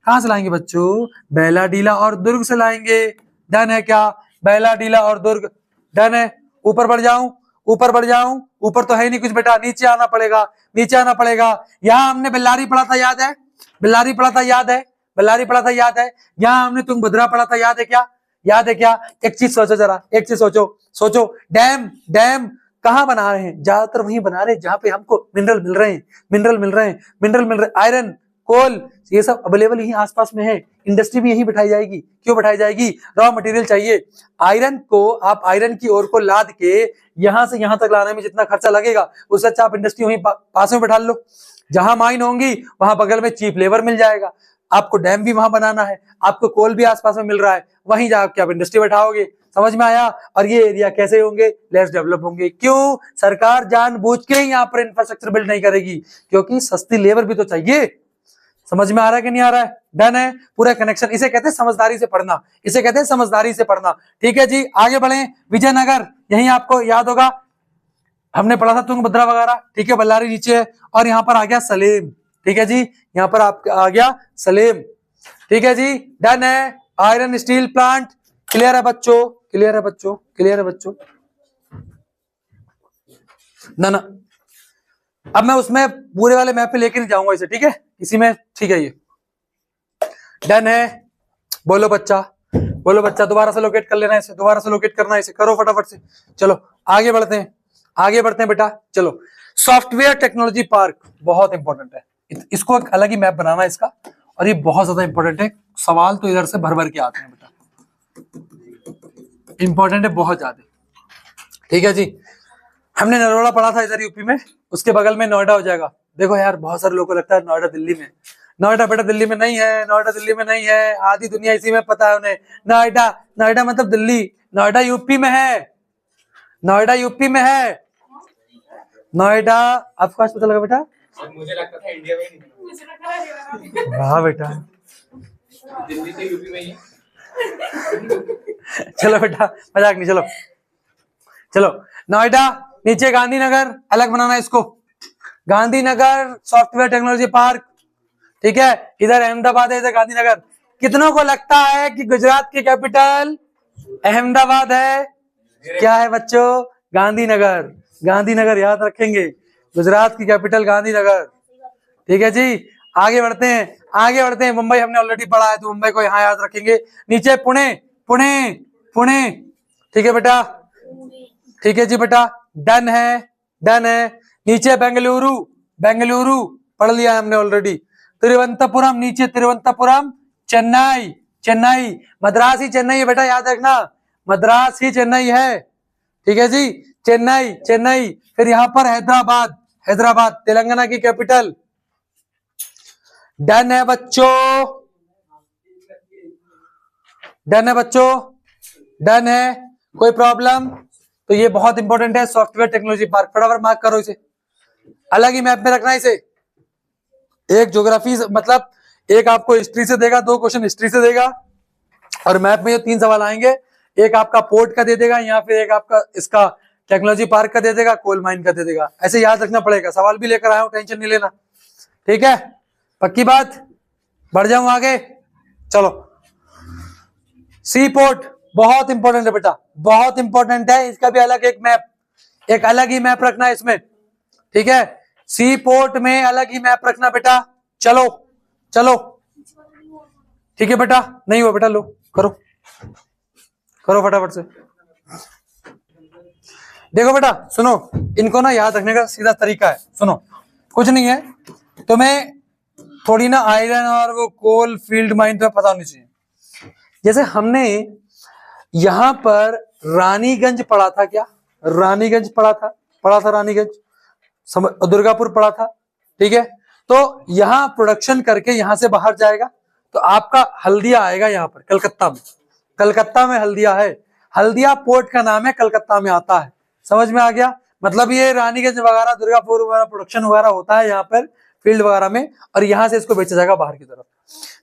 कहां से लाएंगे बच्चों? बेलाडीला और दुर्ग से लाएंगे। डन है क्या? बेलाडीला और दुर्ग, डन है। ऊपर बढ़ जाऊं, ऊपर बढ़ जाऊं, ऊपर तो है ही नहीं कुछ बेटा, नीचे आना पड़ेगा, नीचे आना पड़ेगा। यहां हमने बेल्लारी पढ़ा था, याद है? बेल्लारी पढ़ा था, याद है? बेल्लारी पढ़ा था, याद है? यहां हमने तुंगभद्रा पढ़ा था, याद है क्या? याद है क्या? एक चीज सोचो जरा, एक चीज सोचो, सोचो। डैम, डैम कहां बना रहे हैं? ज्यादातर वहीं बना रहे हैं जहां पे हमको मिनरल मिल रहे हैं, मिनरल मिल रहे हैं, मिनरल मिल रहे हैं। आयरन कोल, ये सब अवेलेबल यहीं आसपास में है, इंडस्ट्री भी यहीं बैठाई जाएगी। क्यों बैठाई जाएगी? रॉ मटेरियल चाहिए। आयरन को आप आयरन की ओर को लाद के यहां से यहां तक लाने में जितना खर्चा लगेगा उससे अच्छा आप इंडस्ट्री वहीं पास में बैठा लो। जहां माइन होंगी वहां बगल में चीप लेबर मिल जाएगा। आपको डैम भी वहां बनाना है, आपको कोल भी आसपास में मिल रहा है, वहीं जाके आप इंडस्ट्री बैठाओगे। समझ में आया? और ये एरिया कैसे होंगे? लेस डेवलप होंगे। क्यों? सरकार जानबूझ के ही यहाँ पर इंफ्रास्ट्रक्चर बिल्ड नहीं करेगी, क्योंकि सस्ती लेबर भी तो चाहिए। समझ में आ रहा है कि नहीं आ रहा है? डन है पूरा कनेक्शन। इसे कहते हैं समझदारी से पढ़ना, इसे कहते हैं समझदारी से पढ़ना। ठीक है जी, आगे बढ़े। विजयनगर, यही आपको याद होगा, हमने पढ़ा था तुंगभद्रा वगैरह। ठीक है, बल्लारी नीचे है, और यहाँ पर आ गया सलेम। ठीक है जी, यहाँ पर आप आ गया सलेम। ठीक है जी, डन है। आयरन स्टील प्लांट, क्लियर है बच्चों? क्लियर है बच्चों? क्लियर है बच्चों? ना अब मैं उसमें पूरे वाले मैप पे लेके नहीं जाऊंगा इसे, ठीक है, इसी में। ठीक है, ये डन है। बोलो बच्चा, बोलो बच्चा, दोबारा से लोकेट कर लेना इसे, दोबारा से लोकेट करना इसे, करो फटाफट से। चलो आगे बढ़ते हैं, आगे बढ़ते हैं बेटा। चलो, सॉफ्टवेयर टेक्नोलॉजी पार्क बहुत इंपॉर्टेंट है, इसको एक अलग ही मैप बनाना है इसका, और ये बहुत ज्यादा इंपॉर्टेंट है। सवाल तो इधर से भर भर के आते हैं बेटा, इंपॉर्टेंट है बहुत ज्यादा। ठीक है जी, हमने नरोड़ा पढ़ा था इधर यूपी में, उसके बगल में नोएडा हो जाएगा। देखो यार, बहुत सारे लोगों को लगता है नोएडा दिल्ली में। नोएडा बेटा दिल्ली में नहीं है, नोएडा दिल्ली में नहीं है, आधी दुनिया इसी में पता है उन्हें। नोएडा, नोएडा मतलब दिल्ली, नोएडा यूपी में है, नोएडा यूपी में है। नोएडा आपको आज पता लगा बेटा? मुझे लगता था इंडिया में ही। वाह बेटा, दिल्ली से यूपी में ही। चलो बेटा, मजाक नहीं, चलो चलो। नोएडा नीचे गांधीनगर, अलग बनाना है इसको, गांधीनगर सॉफ्टवेयर टेक्नोलॉजी पार्क। ठीक है, इधर अहमदाबाद है, इधर गांधीनगर। कितनों को लगता है कि गुजरात की कैपिटल अहमदाबाद है? क्या है बच्चों? गांधीनगर। गांधीनगर याद रखेंगे, गुजरात की कैपिटल गांधीनगर। ठीक है जी, आगे बढ़ते हैं, आगे बढ़ते हैं। मुंबई हमने ऑलरेडी पढ़ा है, तो मुंबई को यहाँ याद रखेंगे। नीचे पुणे, पुणे, पुणे। ठीक है बेटा, ठीक है जी बेटा, डन है, डन है। नीचे बेंगलुरु, बेंगलुरु पढ़ लिया हमने ऑलरेडी। तिरुवनंतपुरम नीचे, तिरुवनंतपुरम। चेन्नई, चेन्नई, मद्रास ही चेन्नई है बेटा, याद रखना, मद्रास ही चेन्नई है। ठीक है जी, चेन्नई, चेन्नई। फिर यहाँ पर हैदराबाद, हैदराबाद तेलंगाना की कैपिटल। डन है बच्चों, डन है बच्चों, डन है, कोई प्रॉब्लम? तो ये बहुत इंपॉर्टेंट है, सॉफ्टवेयर टेक्नोलॉजी पार्क। फटाफट मार्क करो इसे, अलग ही मैप में रखना इसे। एक ज्योग्राफी मतलब एक आपको हिस्ट्री से देगा, 2 क्वेश्चन हिस्ट्री से देगा, और मैप में जो 3 सवाल आएंगे, एक आपका पोर्ट का दे देगा, या फिर एक आपका इसका टेक्नोलॉजी पार्क का दे देगा, कोल माइन का दे देगा। ऐसे याद रखना पड़ेगा। सवाल भी लेकर आया हूं, टेंशन नहीं लेना। ठीक है, पक्की बात? बढ़ जाऊं आगे, चलो। सी पोर्ट बहुत इंपॉर्टेंट है बेटा, बहुत इंपॉर्टेंट है, इसका भी अलग एक मैप, एक अलग ही मैप रखना है इसमें। ठीक है, सी पोर्ट में अलग ही मैप रखना बेटा। चलो चलो, ठीक है बेटा, नहीं हुआ बेटा, लो करो, करो फटाफट से। देखो बेटा सुनो, इनको ना याद रखने का सीधा तरीका है, सुनो, कुछ नहीं है, तुम्हें थोड़ी ना आयरन और वो कोल फील्ड माइन तुम्हें पता होनी चाहिए। जैसे हमने यहां पर रानीगंज पढ़ा था, क्या रानीगंज पढ़ा था रानीगंज, दुर्गापुर पढ़ा था। ठीक है, तो यहां प्रोडक्शन करके यहां से बाहर जाएगा, तो आपका हल्दिया आएगा यहाँ पर कलकत्ता में, कलकत्ता में हल्दिया है, हल्दिया पोर्ट का नाम है, कलकत्ता में आता है। समझ में आ गया? मतलब ये रानीगंज वगैरह, दुर्गापुर वगैरह प्रोडक्शन वगैरह होता है यहाँ पर फील्ड वगैरह में, और यहाँ से इसको बेचा जाएगा बाहर की तरफ।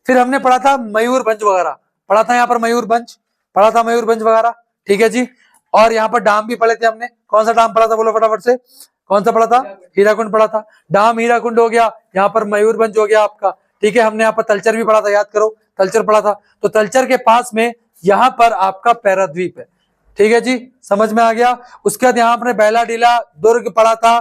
फिर हमने पढ़ा था मयूरभंज वगैरह, पढ़ा था यहाँ पर मयूरभंज, पढ़ा था मयूरभंज वगैरह। ठीक है जी, और यहाँ पर डाम भी पढ़े थे हमने। कौन सा डाम पढ़ा था बोलो फटाफट से, कौन सा पढ़ा था? हीराकुंड पढ़ा था, डाम हीराकुंड हो गया, यहाँ पर मयूरभंज हो गया आपका। ठीक है, हमने यहाँ पर तलचर भी पढ़ा था, याद करो, तलचर पढ़ा था। तो तलचर के पास में यहाँ पर आपका पैराद्वीप है। ठीक है जी, समझ में आ गया? उसके बाद यहाँ पर बेलाडीला दुर्ग पढ़ा था,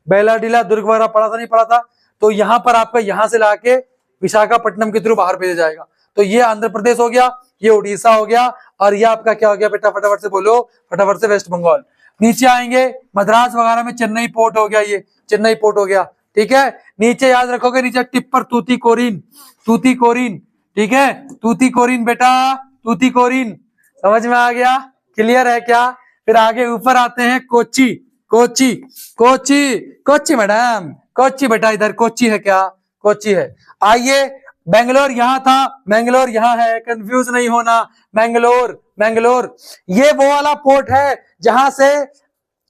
बेलाडीला दुर्ग वगैरह पढ़ा था, नहीं पढ़ा था? तो यहाँ पर आपका यहाँ से लाके विशाखापट्टनम के थ्रू बाहर भेजा जाएगा। तो ये आंध्र प्रदेश हो गया, ये उड़ीसा हो गया, और ये आपका क्या हो गया बेटा, फटाफट से बोलो, फटाफट से, वेस्ट बंगाल। नीचे आएंगे मद्रास वगैरह में चेन्नई पोर्ट हो गया, ये चेन्नई पोर्ट हो गया। ठीक है। नीचे याद रखोगे, नीचे टिप पर तूतीकोरिन, तूतीकोरिन, ठीक है, तूतीकोरिन बेटा, तूतीकोरिन, समझ में आ गया, क्लियर है क्या। फिर आगे ऊपर आते हैं कोची, कोची, कोची, कोची मैडम, कोची बेटा, इधर कोची है क्या, कोची है। आइए, बेंगलोर यहां था, बेंगलोर यहां है, कंफ्यूज नहीं होना, बेंगलोर, बेंगलोर ये वो वाला पोर्ट है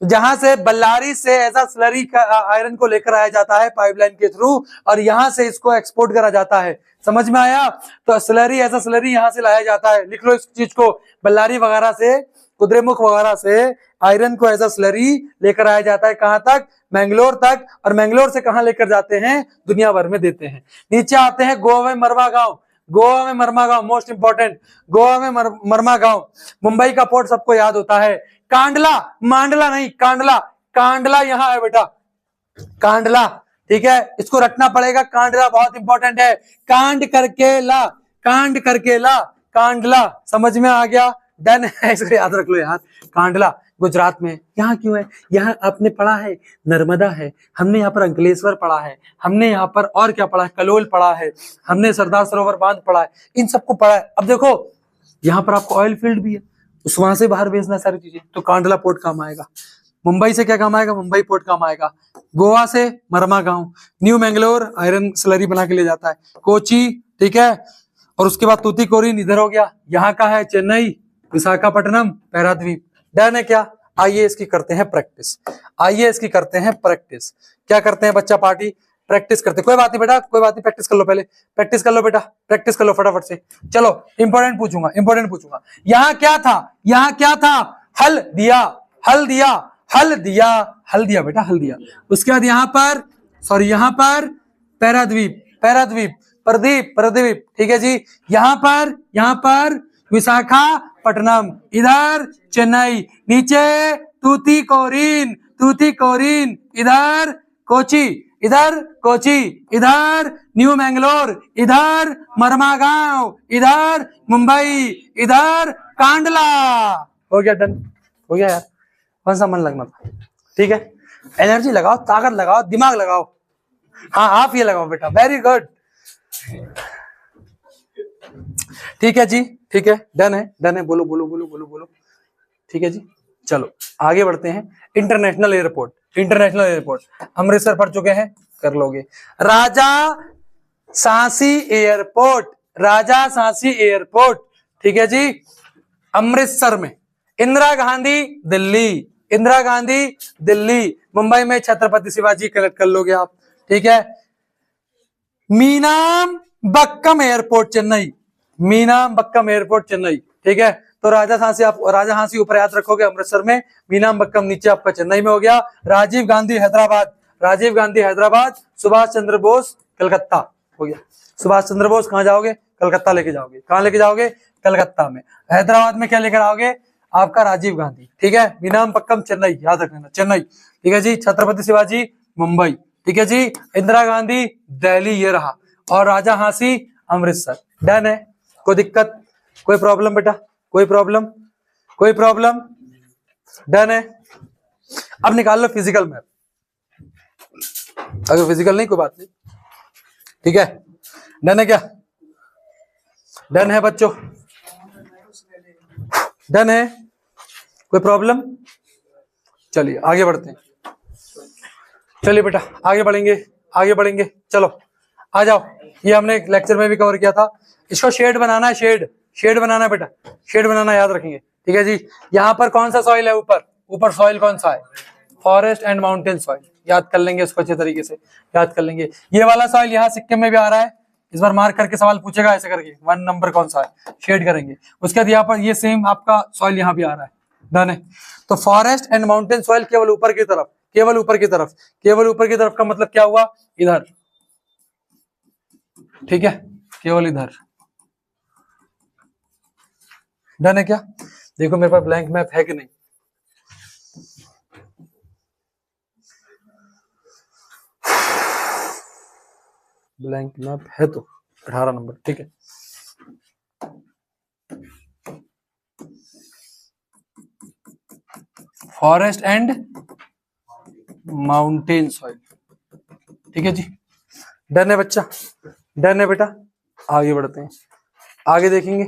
जहां से बल्लारी से ऐसा स्लरी का आयरन को लेकर आया जाता है पाइपलाइन के थ्रू, और यहां से इसको एक्सपोर्ट करा जाता है, समझ में आया। तो स्लरी, ऐसा स्लरी यहां से लाया जाता है, लिख लो इस चीज को, बल्लारी वगैरह से, कुद्रेमुख वगैरह से आयरन को एज अ स्लरी लेकर आया जाता है, कहां तक, मैंगलोर तक, और मैंगलोर से कहां लेकर जाते हैं, दुनिया भर में देते हैं। नीचे आते हैं गोवा में मरवा गांव, गोवा में मरमा गांव, मोस्ट इंपॉर्टेंट, गोवा में मरमा गांव। मुंबई का पोर्ट सबको याद होता है, कांडला, मांडला नहीं, कांडला, कांडला यहां है बेटा, कांडला, ठीक है, इसको रखना पड़ेगा, कांडला बहुत इंपॉर्टेंट है, कांड करके ला, कांड करके ला, कांडला, समझ में आ गया, डन है, इसको याद रख लो यार, कांडला गुजरात में। यहाँ क्यों है, यहाँ आपने पढ़ा है नर्मदा है, हमने यहाँ पर अंकलेश्वर पढ़ा है, हमने यहाँ पर और क्या पढ़ा है, कलोल पढ़ा है, हमने सरदार सरोवर बांध पढ़ा है, इन सबको पढ़ा है। अब देखो यहाँ पर आपको ऑयल फील्ड भी है, उस वहां से बाहर भेजना सारी चीजें, तो कांडला पोर्ट काम आएगा। मुंबई से क्या काम आएगा, मुंबई पोर्ट काम आएगा। गोवा से मरमा गांव, न्यू मैंगलोर आयरन स्लरी बना के ले जाता है, कोची, ठीक है, और उसके बाद तूतीकोरिन इधर हो गया, यहाँ का है चेन्नई, विशाखापट्टनम, पैराद्वीप, डन है क्या। आइए इसकी करते हैं प्रैक्टिस, आइए इसकी करते हैं प्रैक्टिस। क्या करते हैं बच्चा पार्टी, प्रैक्टिस करते, कोई बात नहीं बेटा, कोई बात नहीं, प्रैक्टिस कर लो, पहले प्रैक्टिस कर लो बेटा, प्रैक्टिस कर लो फटाफट से। चलो इंपॉर्टेंट पूछूंगा, इंपॉर्टेंट पूछूंगा, यहाँ क्या था, यहाँ क्या था, हल दिया, हल दिया, हल दिया, हल दिया बेटा, हल दिया। उसके बाद यहाँ पर, सॉरी यहाँ पर पैराद्वीप, पैराद्वीप, प्रदीप, प्रदीप, ठीक है जी। यहाँ पर विशाखापट्टनम, इधर चेन्नई, नीचे तूतीकोरिन, तूतीकोरिन, इधर कोची, इधर कोची, इधर न्यू मैंगलोर, इधर मरमागांव, इधर मुंबई, इधर कांडला। हो गया, डन हो गया यार, कौन सा मन लगना था, ठीक है। एनर्जी लगाओ, ताकत लगाओ, दिमाग लगाओ, हाँ आप ये लगाओ बेटा, वेरी गुड, ठीक है जी, ठीक है, डन है, डन है, बोलो बोलो बोलो बोलो बोलो, ठीक है जी। चलो आगे बढ़ते हैं, international airport, international airport Amritsar पढ़ चुके हैं, कर लोगे। राजा सांसी एयरपोर्ट, राजा सांसी एयरपोर्ट, ठीक है जी, अमृतसर में। इंदिरा गांधी दिल्ली, इंदिरा गांधी दिल्ली, मुंबई में छत्रपति शिवाजी, कलेक्ट कर लोगे आप, ठीक है। मीनाम बक्कम एयरपोर्ट चेन्नई, मीनाम बक्कम एयरपोर्ट चेन्नई, ठीक है। तो राजा सांसी, आप राजा सांसी ऊपर याद रखोगे अमृतसर में, मीनाम बक्कम नीचे आपका चेन्नई में हो गया। राजीव गांधी हैदराबाद, राजीव गांधी हैदराबाद, सुभाष चंद्र बोस कलकत्ता, हो गया। सुभाष चंद्र बोस कहां जाओगे, कलकत्ता लेके जाओगे, कहां लेके जाओगे, कलकत्ता में। हैदराबाद में क्या लेकर आओगे, आपका राजीव गांधी, ठीक है। मीनाम बक्कम चेन्नई, याद रखना चेन्नई, ठीक है जी। छत्रपति शिवाजी मुंबई, ठीक है जी। इंदिरा गांधी दिल्ली, ये रहा, और राजा हांसी अमृतसर, डन है। कोई दिक्कत, कोई प्रॉब्लम बेटा, कोई प्रॉब्लम, कोई प्रॉब्लम, डन है। अब निकाल लो फिजिकल मैप, अगर फिजिकल नहीं कोई बात नहीं, ठीक है, डन है क्या, डन है बच्चों, डन है, कोई प्रॉब्लम। चलिए आगे बढ़ते हैं, चलिए बेटा आगे बढ़ेंगे, आगे बढ़ेंगे, चलो आ जाओ। ये हमने एक लेक्चर में भी कवर किया था, इसको शेड बनाना है, शेड, शेड बनाना है बेटा, शेड बनाना याद रखेंगे, ठीक है जी। यहाँ पर कौन सा सॉइल है, ऊपर, ऊपर सॉइल कौन सा है, फॉरेस्ट एंड माउंटेन सॉइल, याद कर लेंगे इसको अच्छे तरीके से, याद कर लेंगे। ये वाला सॉइल यहाँ सिक्किम में भी आ रहा है, इस बार मार्क करके सवाल पूछेगा ऐसे करके, 1 नंबर कौन सा है, शेड करेंगे। उसके बाद यहाँ पर ये सेम आपका सॉइल यहाँ भी आ रहा है, डन है। तो फॉरेस्ट एंड माउंटेन सॉइल केवल ऊपर की तरफ, केवल ऊपर की तरफ, केवल ऊपर की तरफ का मतलब क्या हुआ, इधर, ठीक है, केवल इधर, डन है क्या। देखो मेरे पास ब्लैंक मैप है कि नहीं, ब्लैंक मैप है तो 18 नंबर, ठीक है। फॉरेस्ट एंड माउंटेन सॉइल, ठीक है जी, डन है बच्चा, डन है बेटा। आगे बढ़ते हैं, आगे देखेंगे।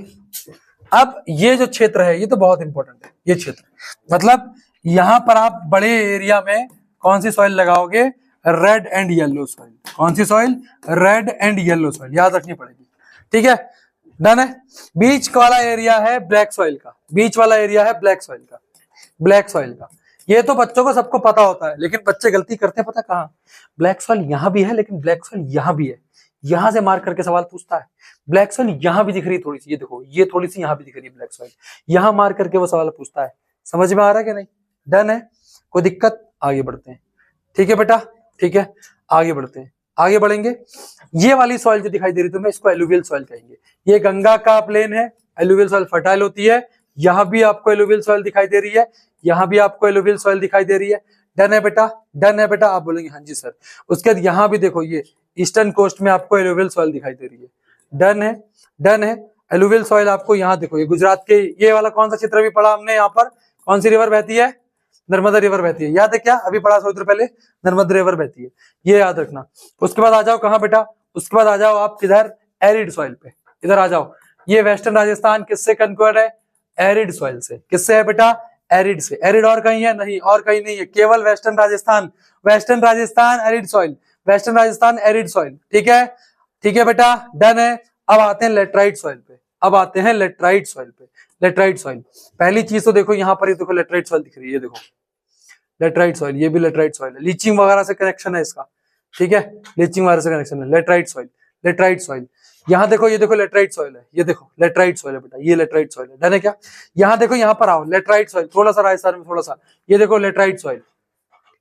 अब ये जो क्षेत्र है ये तो बहुत इंपॉर्टेंट है, ये क्षेत्र मतलब यहां पर आप बड़े एरिया में कौन सी सॉइल लगाओगे, रेड एंड येलो सॉइल। कौन सी soil, red and yellow soil, याद रखनी पड़ेगी, ठीक है, डन है। बीच वाला एरिया है ब्लैक सॉइल का, बीच वाला एरिया है ब्लैक सॉइल का, ब्लैक सॉइल का। ये तो बच्चों को सबको पता होता है, लेकिन बच्चे गलती करते हैं, पता कहाँ, ब्लैक सॉइल यहां भी है लेकिन ब्लैक सॉइल यहां भी है, यहां से मार्क करके सवाल पूछता है। ब्लैक सॉइल यहां भी दिख रही है थोड़ी सी, ये देखो ये थोड़ी सी यहां भी दिख रही है ब्लैक सॉइल, यहां मार्क करके वो सवाल पूछता है। समझ में आ रहा है कि नहीं, डन है, कोई दिक्कत, आगे बढ़ते हैं, ठीक है बेटा, ठीक है, आगे बढ़ते हैं, आगे बढ़ेंगे। ये वाली सॉइल जो दिखाई दे रही है तुम्हें, इसको एलुवियल सॉइल कहेंगे। ये गंगा का प्लेन है, एलुवियल सॉइल फर्टाइल होती है, यहां भी आपको एलुवियल सॉइल दिखाई दे रही है, यहां भी आपको एलुवियल सॉइल दिखाई दे रही है, डन है बेटा, डन है बेटा, आप बोलेंगे हाँ जी सर। उसके बाद यहां भी देखो, ये ईस्टर्न कोस्ट में आपको एलुवियल सॉइल दिखाई दे रही है, डन है, डन है। एलुवियल सॉइल आपको यहाँ देखो, ये गुजरात के, ये वाला कौन सा चित्र भी पढ़ा हमने, यहाँ पर कौन सी रिवर बहती है, नर्मदा रिवर बहती है, याद है क्या, अभी पढ़ा थोड़ी देर पहले, नर्मदा रिवर बहती है, ये याद रखना। उसके बाद आ जाओ कहाँ बेटा, उसके बाद आ जाओ आप किधर, एरिड सॉइल पे, इधर आ जाओ। ये वेस्टर्न राजस्थान किससे कंक्वर्ड है, एरिड सॉइल से। किससे है बेटा, एरिड से। एरिड और कहीं है नहीं, और कहीं नहीं है, केवल western Rajasthan, western Rajasthan arid soil, western Rajasthan arid soil, ठीक है, ठीक है बेटा, डन है। अब आते हैं लेटराइट सॉइल पे, अब आते हैं लेटराइट सॉइल पे। लेटराइट सॉइल, पहली चीज तो देखो यहाँ पर, ये देखो लेटराइट सॉइल दिख रही है, ये देखो लेटराइट सॉइल, ये भी लेटराइट सॉइल है, लीचिंग वगैरह से कनेक्शन है इसका, ठीक है, लीचिंग वगैरह से कनेक्शन है, लेटराइट सॉइल, लेटराइट सॉइल। यहाँ देखो, ये देखो लेटराइट सॉइल है, ये देखो लेटराइट सॉइल है बेटा, ये लेटराइट सॉइल है, डन है क्या। यहाँ देखो, यहाँ पर आओ, लेटराइट सॉइल, थोड़ा सा राजस्थान में थोड़ा सा, ये देखो लेटराइट सॉइल,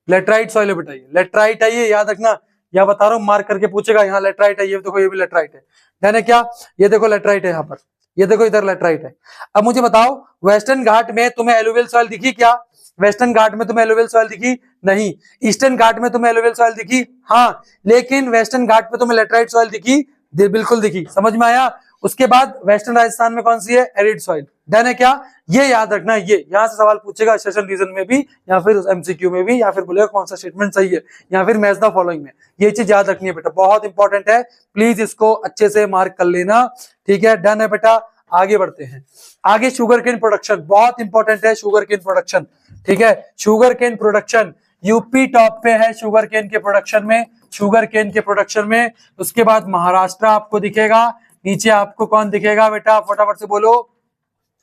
लेटराइट सॉइल है बेटा, ये लेटराइट है, ये याद रखना, यहाँ बता रहा हूँ, मार्क करके पूछेगा, यहाँ लेटराइट है, ये देखो ये भी लेटराइट है, डन है क्या। ये देखो लेटराइट है यहाँ पर, ये देखो इधर लेटराइट है। अब मुझे बताओ, वेस्टर्न घाट में तुम्हें एलुवियल सॉइल दिखी क्या, वेस्टर्न घाट में तुम्हें एलुवियल सॉइल दिखी नहीं, ईस्टर्न घाट में तुम्हें एलुवियल सॉइल दिखी हाँ, लेकिन वेस्टर्न घाट पे तुम्हें लेटराइट सॉइल दिखी, बिल्कुल दिखी, समझ में आया। उसके बाद वेस्टर्न राजस्थान में कौन सी है, एरिड सॉइल, डन है क्या। ये याद रखना, ये यहां से सवाल पूछेगा सेशन रीजन में भी, या फिर एमसीक्यू में भी, या फिर बोलेगा कौन सा स्टेटमेंट सही है, या फिर मैच द फॉलोइंग में। ये चीज याद रखनी है बेटा, बहुत इंपॉर्टेंट है, प्लीज इसको अच्छे से मार्क कर लेना, ठीक है, डन है बेटा। आगे बढ़ते हैं, आगे शुगर केन प्रोडक्शन, बहुत इंपॉर्टेंट है शुगर केन प्रोडक्शन, ठीक है, sugar cane production, UP top पे है शुगर केन के प्रोडक्शन में, शुगर केन के प्रोडक्शन में। उसके बाद महाराष्ट्र आपको दिखेगा, नीचे आपको कौन दिखेगा बेटा, फटाफट से बोलो,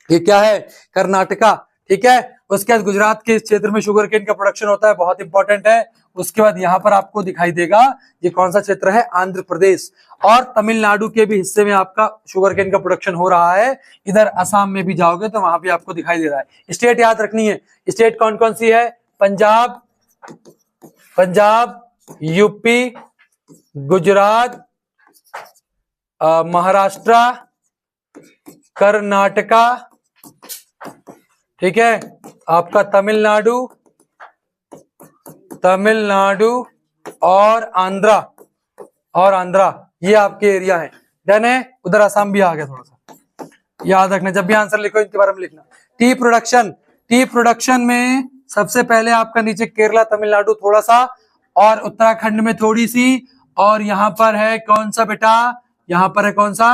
ये क्या है, कर्नाटका, ठीक है। उसके बाद गुजरात के इस क्षेत्र में शुगर केन का प्रोडक्शन होता है, बहुत इंपॉर्टेंट है। उसके बाद यहाँ पर आपको दिखाई देगा, ये कौन सा क्षेत्र है, आंध्र प्रदेश और तमिलनाडु के भी हिस्से में आपका शुगर केन का प्रोडक्शन हो रहा है। इधर असम में भी जाओगे तो वहां भी आपको दिखाई दे रहा है। स्टेट याद रखनी है, स्टेट कौन कौन सी है, पंजाब, पंजाब, यूपी, गुजरात, महाराष्ट्र, कर्नाटका, ठीक है, आपका तमिलनाडु, तमिलनाडु और आंध्रा, और आंध्रा, ये आपके एरिया है, डन है। उधर असम भी आ गया, थोड़ा सा याद रखना, जब भी आंसर लिखो इनके बारे में लिखना। टी प्रोडक्शन, टी प्रोडक्शन में सबसे पहले आपका नीचे केरला, तमिलनाडु थोड़ा सा, और उत्तराखंड में थोड़ी सी, और यहाँ पर है कौन सा बेटा, यहाँ पर है कौन सा,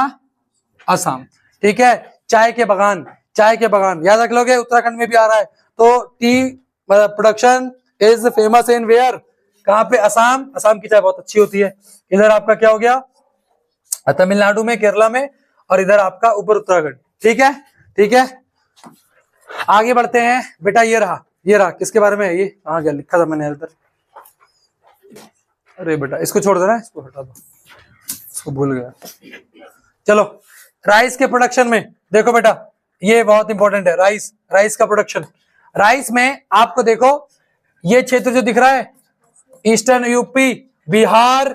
असम, ठीक है। चाय के बागान, चाय के बागान याद रख लोगे, उत्तराखंड में भी आ रहा है। तो tea production is famous in where, कहाँ पे, असम, असम की चाय बहुत अच्छी होती है। इधर आपका क्या हो गया, तमिलनाडु में, केरला में, और इधर आपका ऊपर उत्तराखंड, ठीक है, ठीक है। आगे बढ़ते हैं बेटा, ये रहा, ये रहा, किसके बारे में है ये, कहाँ गया, लिखा था मैंने इधर, अरे बेटा इसको छोड़ देना, इसको हटा दो, इसको भूल गया। चलो, राइस के प्रोडक्शन में देखो बेटा, ये बहुत इंपॉर्टेंट है, राइस, राइस का प्रोडक्शन। राइस में आपको देखो, ये क्षेत्र जो दिख रहा है, ईस्टर्न यूपी, बिहार,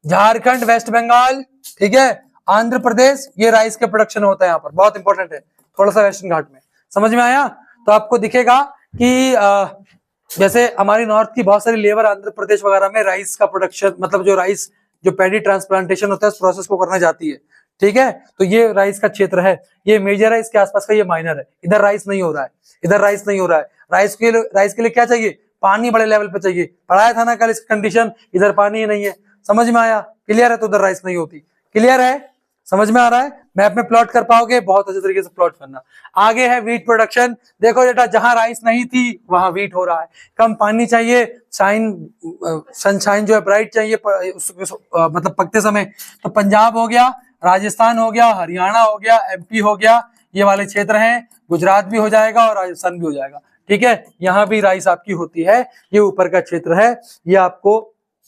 झारखंड, वेस्ट बंगाल, ठीक है, आंध्र प्रदेश, ये राइस के प्रोडक्शन होता है यहाँ पर, बहुत इंपॉर्टेंट है, थोड़ा सा वेस्टर्न घाट में, समझ में आया। तो आपको दिखेगा कि जैसे हमारी नॉर्थ की बहुत सारी लेबर आंध्र प्रदेश वगैरह में राइस का प्रोडक्शन, मतलब जो राइस, जो पैडी ट्रांसप्लांटेशन होता है उस प्रोसेस को करने जाती है, ठीक है। तो ये राइस का क्षेत्र है, ये मेजर है, इसके आसपास का ये माइनर है। इधर राइस नहीं हो रहा है, इधर राइस नहीं हो रहा है। राइस के लिए क्या चाहिए, पानी बड़े लेवल पे चाहिए, पढ़ाया था ना कल इसकी कंडीशन, इधर पानी ही नहीं है, समझ में आया, क्लियर है, तो उधर राइस नहीं होती, क्लियर है, समझ में आ रहा है, मैप में प्लॉट कर पाओगे, बहुत अच्छे तरीके से प्लॉट करना। आगे है वीट प्रोडक्शन, देखो बेटा जहां राइस नहीं थी वहां वीट हो रहा है, कम पानी चाहिए, सनशाइन जो है ब्राइट चाहिए मतलब पकते समय, तो पंजाब हो गया, राजस्थान हो गया, हरियाणा हो गया, एमपी हो गया, ये वाले क्षेत्र हैं, गुजरात भी हो जाएगा और राजस्थान भी हो जाएगा, ठीक है, यहाँ भी राइस आपकी होती है, ये ऊपर का क्षेत्र है, ये आपको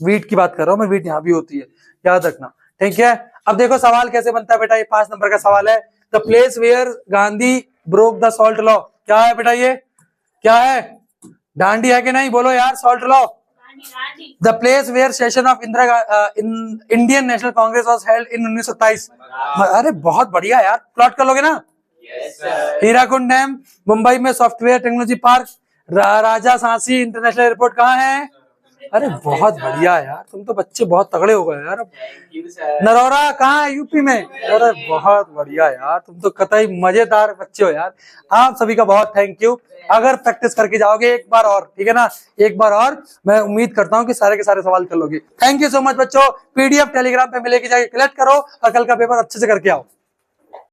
वीट की बात कर रहा हूं मैं, वीट यहाँ भी होती है, याद रखना, ठीक है। अब देखो सवाल कैसे बनता है बेटा, ये 5 नंबर का सवाल है, the place where Gandhi broke the salt law, क्या है बेटा, ये क्या है, डांडी है कि नहीं, बोलो यार, salt law, the place where session of Indian National Congress was held in 1927, अरे बहुत बढ़िया यार, प्लॉट कर लोगे ना, हीराकुंड डैम, मुंबई में सॉफ्टवेयर टेक्नोलॉजी पार्क, राजा सांसी इंटरनेशनल एयरपोर्ट कहाँ है, अरे बहुत बढ़िया यार, तुम तो बच्चे बहुत तगड़े हो गए यार, नरोरा कहाँ है, यूपी में, अरे बहुत बढ़िया यार, तुम तो कतई मजेदार बच्चे हो यार, आप सभी का बहुत थैंक यू, अगर प्रैक्टिस करके जाओगे एक बार और, ठीक है ना, एक बार और, मैं उम्मीद करता हूँ कि सारे के सारे सवाल कर लोगे। थैंक यू सो मच बच्चों, पीडीएफ टेलीग्राम पे मिलेगी, जाके कलेक्ट करो और कल का पेपर अच्छे से करके आओ।